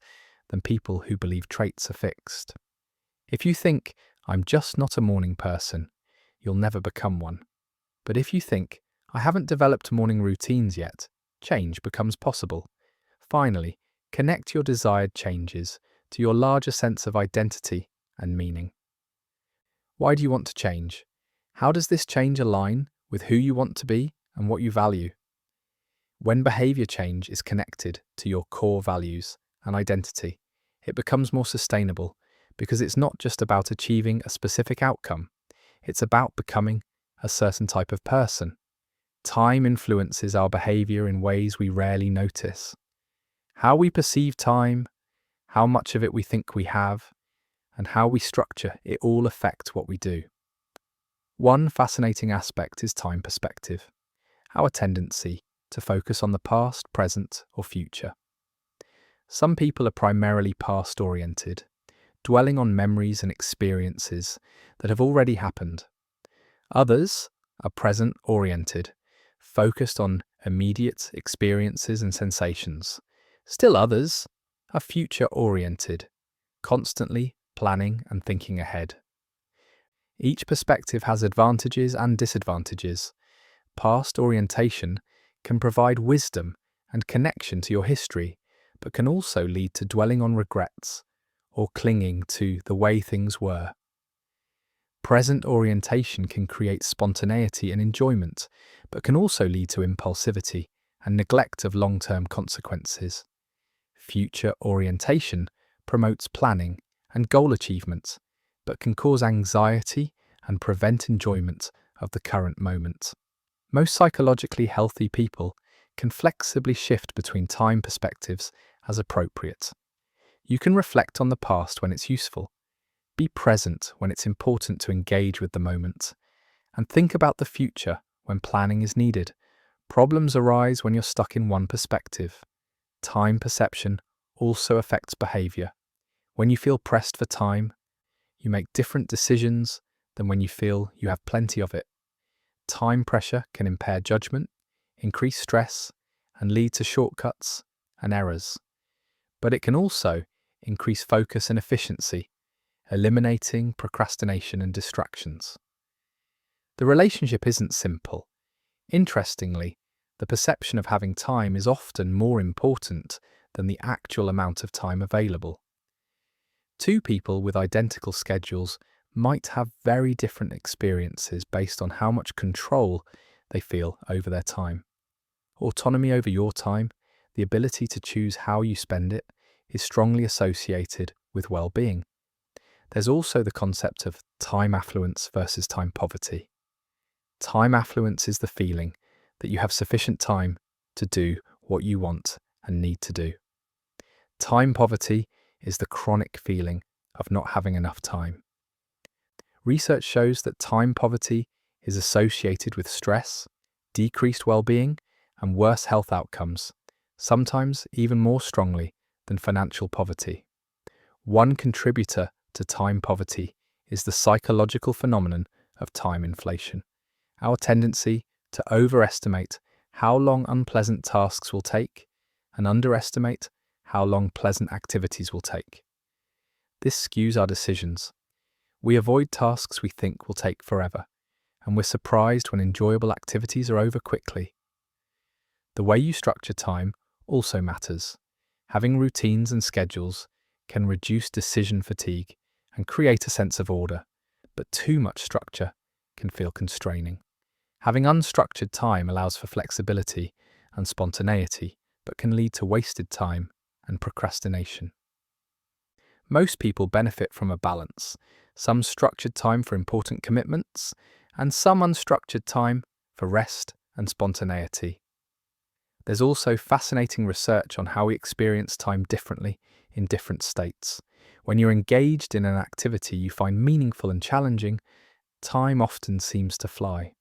than people who believe traits are fixed. If you think, "I'm just not a morning person," you'll never become one. But if you think, "I haven't developed morning routines yet," change becomes possible. Finally, connect your desired changes to your larger sense of identity and meaning. Why do you want to change? How does this change align with who you want to be and what you value? When behavior change is connected to your core values and identity, it becomes more sustainable because it's not just about achieving a specific outcome, it's about becoming a certain type of person. Time influences our behavior in ways we rarely notice. How we perceive time, how much of it we think we have, and how we structure it all affect what we do. One fascinating aspect is time perspective, our tendency to focus on the past, present, or future. Some people are primarily past-oriented, dwelling on memories and experiences that have already happened. Others are present-oriented, focused on immediate experiences and sensations. Still others are future-oriented, constantly planning and thinking ahead. Each perspective has advantages and disadvantages. Past orientation can provide wisdom and connection to your history, but can also lead to dwelling on regrets or clinging to the way things were. Present orientation can create spontaneity and enjoyment, but can also lead to impulsivity and neglect of long-term consequences. Future orientation promotes planning and goal achievement, but can cause anxiety and prevent enjoyment of the current moment. Most psychologically healthy people can flexibly shift between time perspectives as appropriate. You can reflect on the past when it's useful, be present when it's important to engage with the moment, and think about the future when planning is needed. Problems arise when you're stuck in one perspective. Time perception also affects behavior. When you feel pressed for time, you make different decisions than when you feel you have plenty of it. Time pressure can impair judgment, increase stress, and lead to shortcuts and errors. But it can also increase focus and efficiency, eliminating procrastination and distractions. The relationship isn't simple. Interestingly, the perception of having time is often more important than the actual amount of time available. Two people with identical schedules might have very different experiences based on how much control they feel over their time. Autonomy over your time, the ability to choose how you spend it, is strongly associated with well-being. There's also the concept of time affluence versus time poverty. Time affluence is the feeling that you have sufficient time to do what you want and need to do. Time poverty is the chronic feeling of not having enough time. Research shows that time poverty is associated with stress, decreased well-being, and worse health outcomes, sometimes even more strongly than financial poverty. One contributor to time poverty is the psychological phenomenon of time inflation, our tendency to overestimate how long unpleasant tasks will take and underestimate how long pleasant activities will take. This skews our decisions. We avoid tasks we think will take forever, and we're surprised when enjoyable activities are over quickly. The way you structure time also matters. Having routines and schedules can reduce decision fatigue and create a sense of order, but too much structure can feel constraining. Having unstructured time allows for flexibility and spontaneity, but can lead to wasted time and procrastination. Most people benefit from a balance, some structured time for important commitments, and some unstructured time for rest and spontaneity. There's also fascinating research on how we experience time differently in different states. When you're engaged in an activity you find meaningful and challenging, time often seems to fly.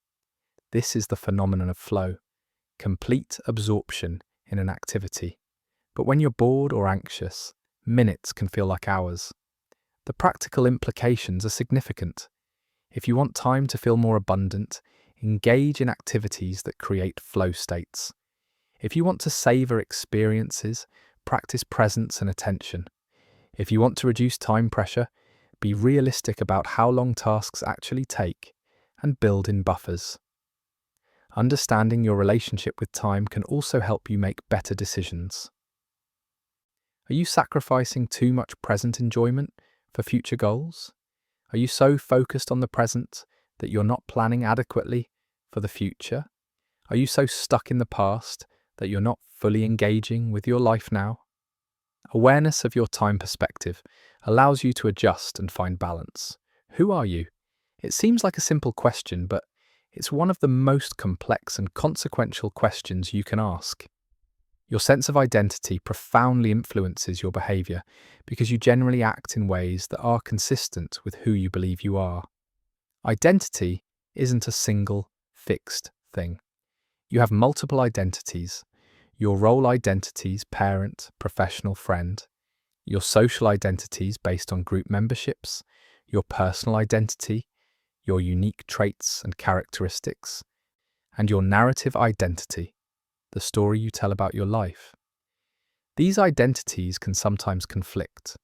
This is the phenomenon of flow, complete absorption in an activity. But when you're bored or anxious, minutes can feel like hours. The practical implications are significant. If you want time to feel more abundant, engage in activities that create flow states. If you want to savor experiences, practice presence and attention. If you want to reduce time pressure, be realistic about how long tasks actually take and build in buffers. Understanding your relationship with time can also help you make better decisions. Are you sacrificing too much present enjoyment for future goals? Are you so focused on the present that you're not planning adequately for the future? Are you so stuck in the past that you're not fully engaging with your life now? Awareness of your time perspective allows you to adjust and find balance. Who are you? It seems like a simple question, but it's one of the most complex and consequential questions you can ask. Your sense of identity profoundly influences your behavior because you generally act in ways that are consistent with who you believe you are. Identity isn't a single, fixed thing. You have multiple identities. Your role identities, parent, professional, friend. Your social identities based on group memberships. Your personal identity, your unique traits and characteristics. And your narrative identity, the story you tell about your life. These identities can sometimes conflict.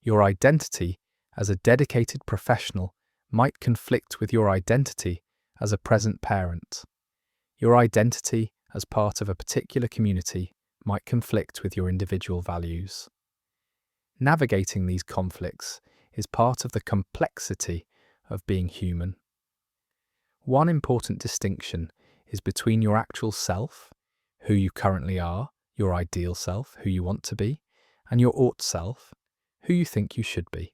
Your identity as a dedicated professional might conflict with your identity as a present parent. Your identity as part of a particular community might conflict with your individual values. Navigating these conflicts is part of the complexity of being human. One important distinction is between your actual self, who you currently are, your ideal self, who you want to be, and your ought self, who you think you should be.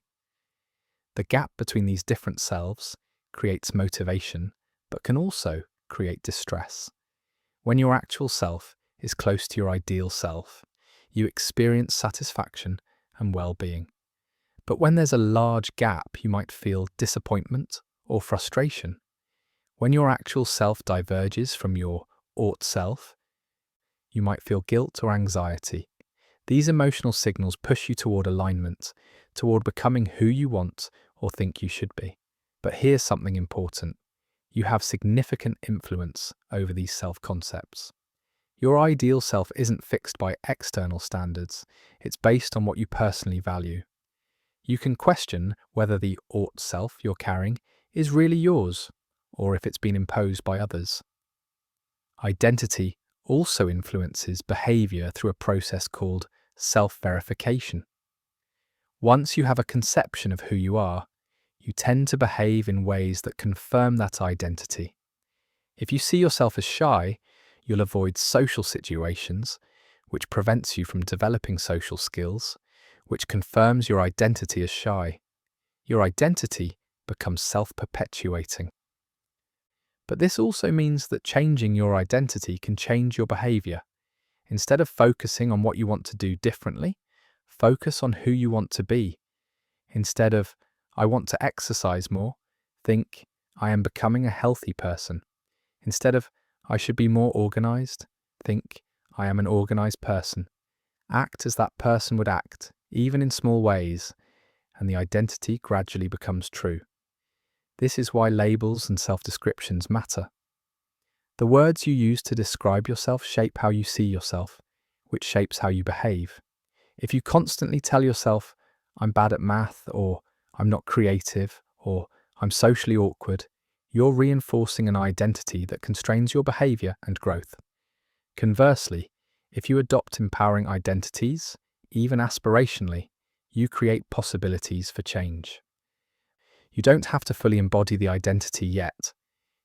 The gap between these different selves creates motivation but can also create distress. When your actual self is close to your ideal self, you experience satisfaction and well-being. But when there's a large gap, you might feel disappointment or frustration. When your actual self diverges from your ought self, you might feel guilt or anxiety. These emotional signals push you toward alignment, toward becoming who you want or think you should be. But here's something important. You have significant influence over these self-concepts. Your ideal self isn't fixed by external standards, it's based on what you personally value. You can question whether the ought self you're carrying is really yours, or if it's been imposed by others. Identity also influences behavior through a process called self-verification. Once you have a conception of who you are, you tend to behave in ways that confirm that identity. If you see yourself as shy, you'll avoid social situations, which prevents you from developing social skills, which confirms your identity as shy. Your identity becomes self-perpetuating. But this also means that changing your identity can change your behavior. Instead of focusing on what you want to do differently, focus on who you want to be. Instead of, I want to exercise more, think, I am becoming a healthy person. Instead of, I should be more organized, think, I am an organized person. Act as that person would act, even in small ways, and the identity gradually becomes true. This is why labels and self-descriptions matter. The words you use to describe yourself shape how you see yourself, which shapes how you behave. If you constantly tell yourself, I'm bad at math, or I'm not creative, or I'm socially awkward, you're reinforcing an identity that constrains your behavior and growth. Conversely, if you adopt empowering identities, even aspirationally, you create possibilities for change. You don't have to fully embody the identity yet.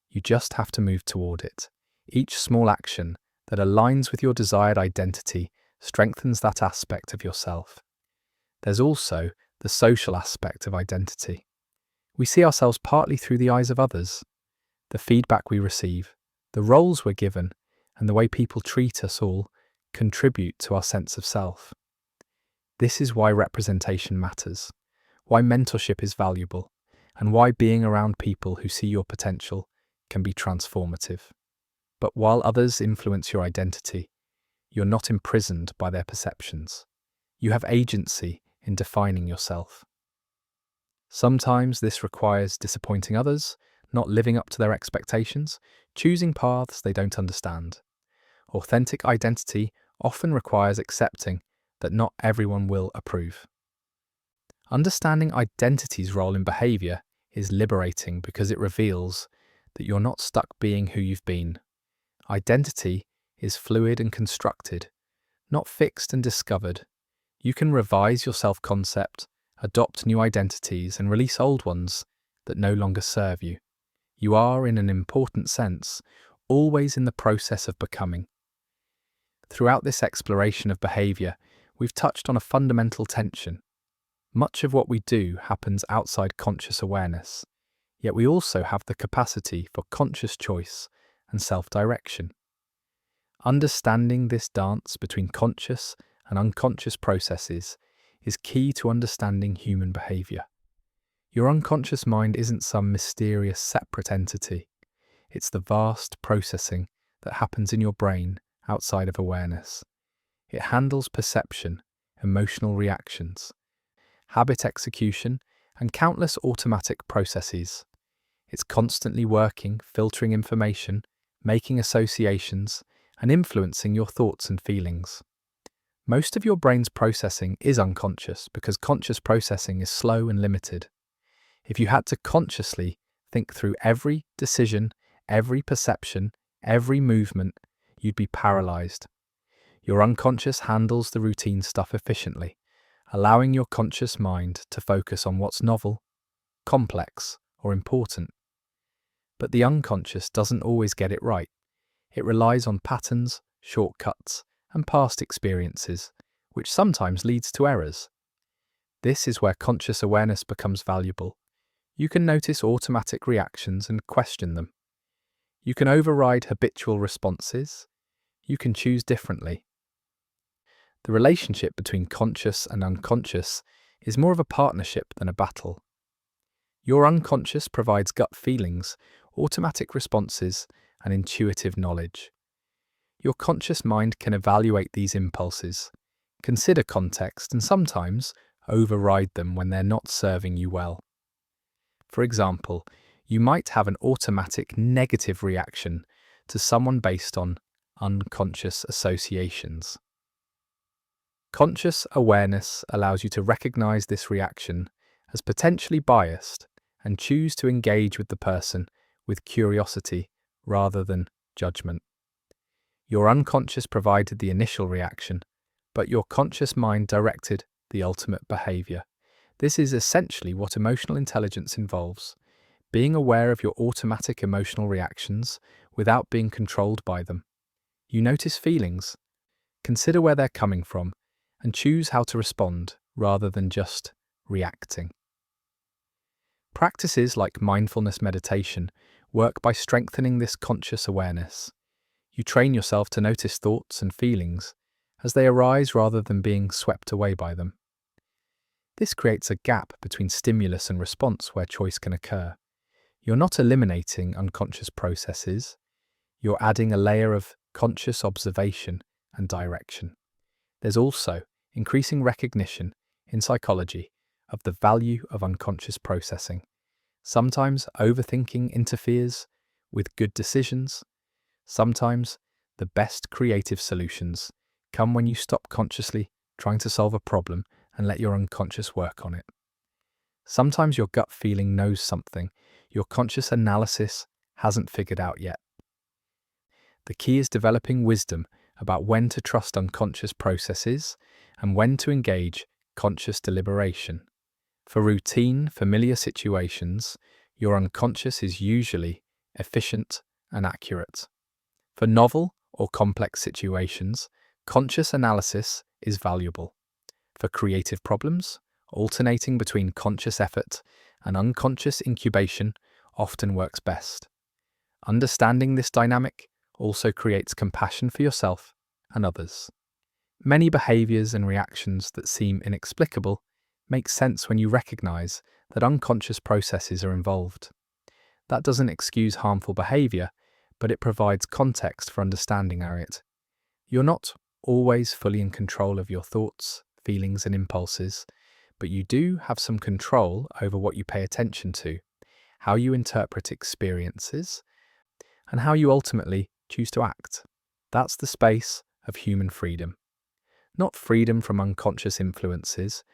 You just have to move toward it. Each small action that aligns with your desired identity strengthens that aspect of yourself. There's also the social aspect of identity. We see ourselves partly through the eyes of others. The feedback we receive, the roles we're given, and the way people treat us all contribute to our sense of self. This is why representation matters, why mentorship is valuable, and why being around people who see your potential can be transformative. But while others influence your identity, you're not imprisoned by their perceptions. You have agency in defining yourself. Sometimes this requires disappointing others, not living up to their expectations, choosing paths they don't understand. Authentic identity often requires accepting that not everyone will approve. Understanding identity's role in behavior is liberating because it reveals that you're not stuck being who you've been. Identity is fluid and constructed, not fixed and discovered. You can revise your self-concept, adopt new identities, and release old ones that no longer serve you. You are, in an important sense, always in the process of becoming. Throughout this exploration of behavior, we've touched on a fundamental tension. Much of what we do happens outside conscious awareness, yet we also have the capacity for conscious choice and self-direction. Understanding this dance between conscious and unconscious processes is key to understanding human behavior. Your unconscious mind isn't some mysterious separate entity. It's the vast processing that happens in your brain outside of awareness. It handles perception, emotional reactions, habit execution, and countless automatic processes. It's constantly working, filtering information, making associations, and influencing your thoughts and feelings. Most of your brain's processing is unconscious because conscious processing is slow and limited. If you had to consciously think through every decision, every perception, every movement, you'd be paralyzed. Your unconscious handles the routine stuff efficiently, allowing your conscious mind to focus on what's novel, complex, or important. But the unconscious doesn't always get it right. It relies on patterns, shortcuts, and past experiences, which sometimes leads to errors. This is where conscious awareness becomes valuable. You can notice automatic reactions and question them. You can override habitual responses. You can choose differently. The relationship between conscious and unconscious is more of a partnership than a battle. Your unconscious provides gut feelings, automatic responses, and intuitive knowledge. Your conscious mind can evaluate these impulses, consider context, and sometimes override them when they're not serving you well. For example, you might have an automatic negative reaction to someone based on unconscious associations. Conscious awareness allows you to recognize this reaction as potentially biased and choose to engage with the person with curiosity rather than judgment. Your unconscious provided the initial reaction, but your conscious mind directed the ultimate behavior. This is essentially what emotional intelligence involves: being aware of your automatic emotional reactions without being controlled by them. You notice feelings, consider where they're coming from, and choose how to respond rather than just reacting. Practices like mindfulness meditation work by strengthening this conscious awareness. You train yourself to notice thoughts and feelings as they arise rather than being swept away by them. This creates a gap between stimulus and response where choice can occur. You're not eliminating unconscious processes, you're adding a layer of conscious observation and direction. There's also increasing recognition in psychology of the value of unconscious processing. Sometimes overthinking interferes with good decisions. Sometimes the best creative solutions come when you stop consciously trying to solve a problem and let your unconscious work on it. Sometimes your gut feeling knows something your conscious analysis hasn't figured out yet. The key is developing wisdom about when to trust unconscious processes and when to engage conscious deliberation. For routine, familiar situations, your unconscious is usually efficient and accurate. For novel or complex situations, conscious analysis is valuable. For creative problems, alternating between conscious effort and unconscious incubation often works best. Understanding this dynamic also creates compassion for yourself and others. Many behaviors and reactions that seem inexplicable make sense when you recognize that unconscious processes are involved. That doesn't excuse harmful behavior, but it provides context for understanding it. You're not always fully in control of your thoughts, feelings, and impulses, but you do have some control over what you pay attention to, how you interpret experiences, and how you ultimately choose to act. That's the space of human freedom. Not freedom from unconscious influences,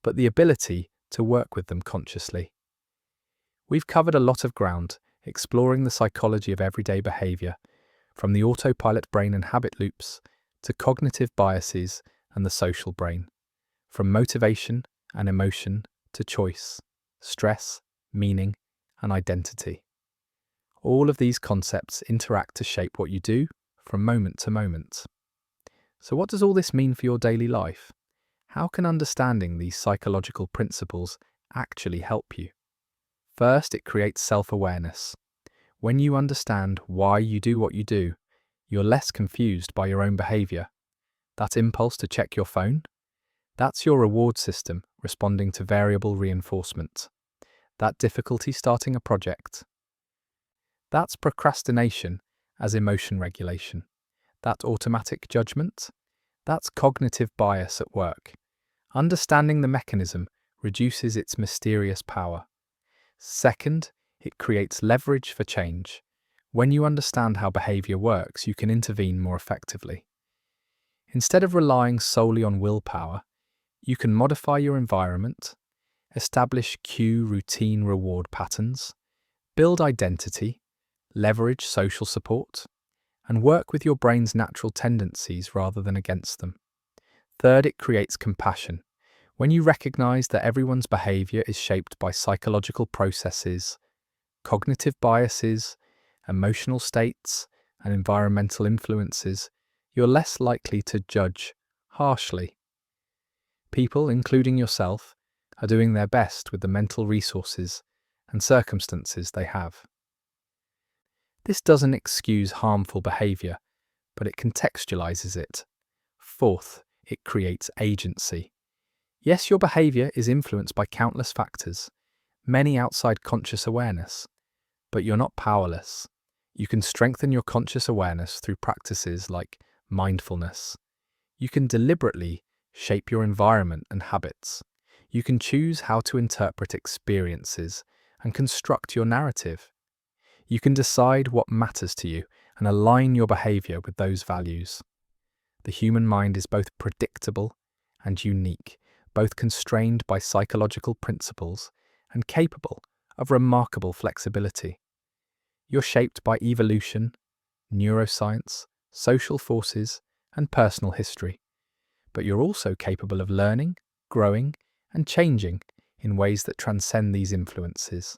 but the ability to work with them consciously. We've covered a lot of ground, exploring the psychology of everyday behavior, from the autopilot brain and habit loops to cognitive biases and the social brain, from motivation and emotion to choice, stress, meaning, and identity. All of these concepts interact to shape what you do from moment to moment. So what does all this mean for your daily life? How can understanding these psychological principles actually help you? First, it creates self-awareness. When you understand why you do what you do, you're less confused by your own behavior. That impulse to check your phone? That's your reward system responding to variable reinforcement. That difficulty starting a project? That's procrastination as emotion regulation. That automatic judgment? That's cognitive bias at work. Understanding the mechanism reduces its mysterious power. Second, it creates leverage for change. When you understand how behavior works, you can intervene more effectively. Instead of relying solely on willpower, you can modify your environment, establish cue routine reward patterns, build identity, leverage social support, and work with your brain's natural tendencies rather than against them. Third, it creates compassion. When you recognize that everyone's behavior is shaped by psychological processes, cognitive biases, emotional states, and environmental influences, you're less likely to judge harshly. People, including yourself, are doing their best with the mental resources and circumstances they have. This doesn't excuse harmful behavior, but it contextualizes it. Fourth, it creates agency. Yes, your behavior is influenced by countless factors, many outside conscious awareness, but you're not powerless. You can strengthen your conscious awareness through practices like mindfulness. You can deliberately shape your environment and habits. You can choose how to interpret experiences and construct your narrative. You can decide what matters to you and align your behavior with those values. The human mind is both predictable and unique, both constrained by psychological principles and capable of remarkable flexibility. You're shaped by evolution, neuroscience, social forces, and personal history, but you're also capable of learning, growing, and changing in ways that transcend these influences.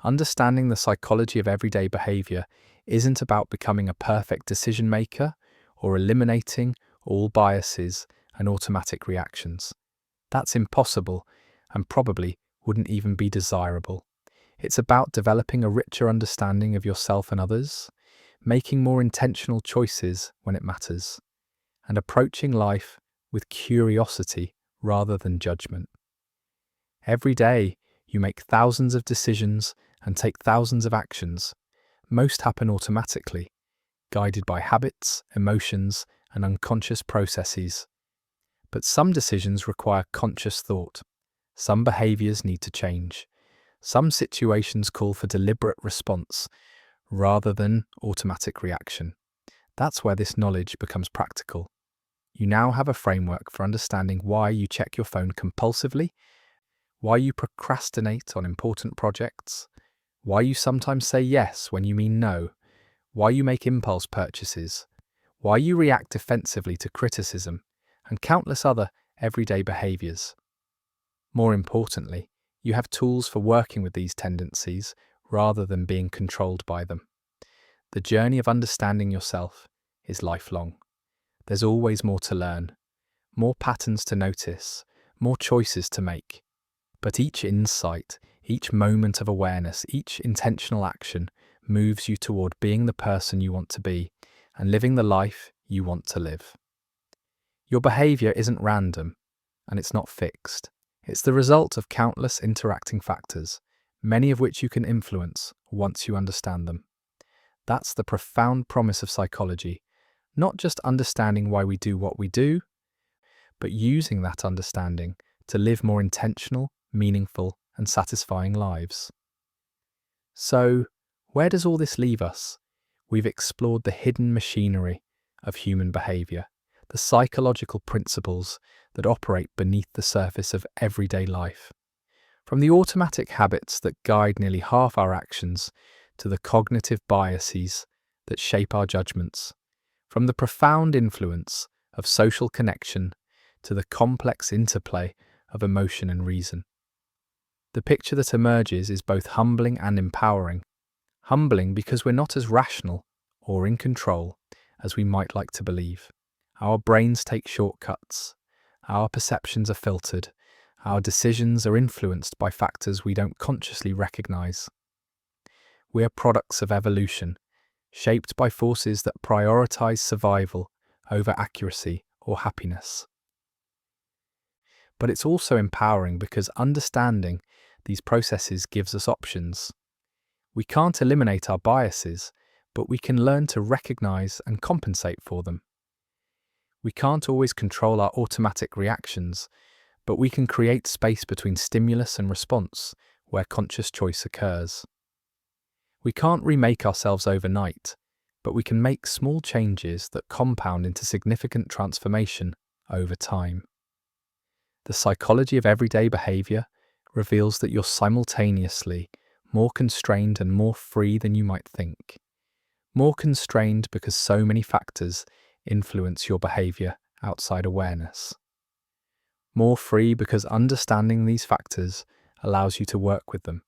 Understanding the psychology of everyday behavior isn't about becoming a perfect decision maker or eliminating all biases and automatic reactions. That's impossible and probably wouldn't even be desirable. It's about developing a richer understanding of yourself and others, making more intentional choices when it matters, and approaching life with curiosity rather than judgment. Every day, you make thousands of decisions and take thousands of actions. Most happen automatically, guided by habits, emotions, and unconscious processes. But some decisions require conscious thought. Some behaviors need to change. Some situations call for deliberate response rather than automatic reaction. That's where this knowledge becomes practical. You now have a framework for understanding why you check your phone compulsively, why you procrastinate on important projects, why you sometimes say yes when you mean no, why you make impulse purchases, why you react defensively to criticism, and countless other everyday behaviors. More importantly, you have tools for working with these tendencies rather than being controlled by them. The journey of understanding yourself is lifelong. There's always more to learn, more patterns to notice, more choices to make. But each insight, each moment of awareness, each intentional action moves you toward being the person you want to be and living the life you want to live. Your behavior isn't random, and it's not fixed. It's the result of countless interacting factors, many of which you can influence once you understand them. That's the profound promise of psychology, not just understanding why we do what we do, but using that understanding to live more intentional, meaningful, and satisfying lives. So, where does all this leave us? We've explored the hidden machinery of human behavior, the psychological principles that operate beneath the surface of everyday life. From the automatic habits that guide nearly half our actions to the cognitive biases that shape our judgments, from the profound influence of social connection to the complex interplay of emotion and reason. The picture that emerges is both humbling and empowering. Humbling because we're not as rational or in control as we might like to believe. Our brains take shortcuts. Our perceptions are filtered. Our decisions are influenced by factors we don't consciously recognize. We are products of evolution, shaped by forces that prioritize survival over accuracy or happiness. But it's also empowering because understanding these processes gives us options. We can't eliminate our biases, but we can learn to recognize and compensate for them. We can't always control our automatic reactions, but we can create space between stimulus and response where conscious choice occurs. We can't remake ourselves overnight, but we can make small changes that compound into significant transformation over time. The psychology of everyday behavior reveals that you're simultaneously more constrained and more free than you might think. More constrained because so many factors influence your behavior outside awareness. More free because understanding these factors allows you to work with them,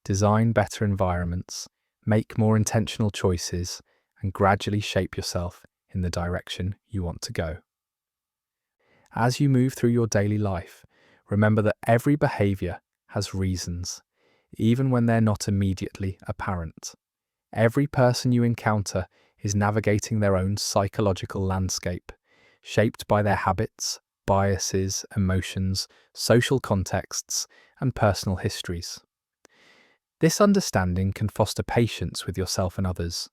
design better environments, make more intentional choices, and gradually shape yourself in the direction you want to go. As you move through your daily life, remember that every behavior has reasons, even when they're not immediately apparent. Every person you encounter is navigating their own psychological landscape, shaped by their habits, biases, emotions, social contexts, and personal histories. This understanding can foster patience with yourself and others.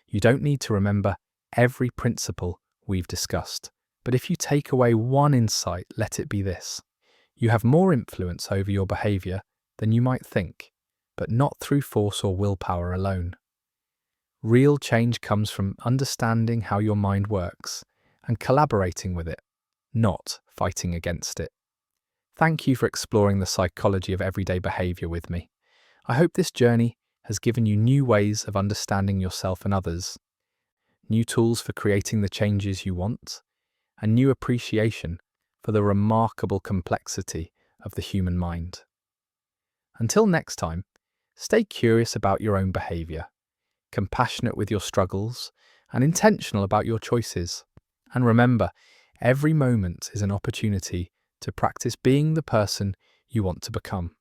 You don't need to remember every principle we've discussed, but if you take away one insight, let it be this. You have more influence over your behavior than you might think, but not through force or willpower alone. Real change comes from understanding how your mind works and collaborating with it, not fighting against it. Thank you for exploring the psychology of everyday behavior with me. I hope this journey has given you new ways of understanding yourself and others, new tools for creating the changes you want, and new appreciation for the remarkable complexity of the human mind. Until next time, stay curious about your own behavior, compassionate with your struggles, and intentional about your choices. And remember, every moment is an opportunity to practice being the person you want to become.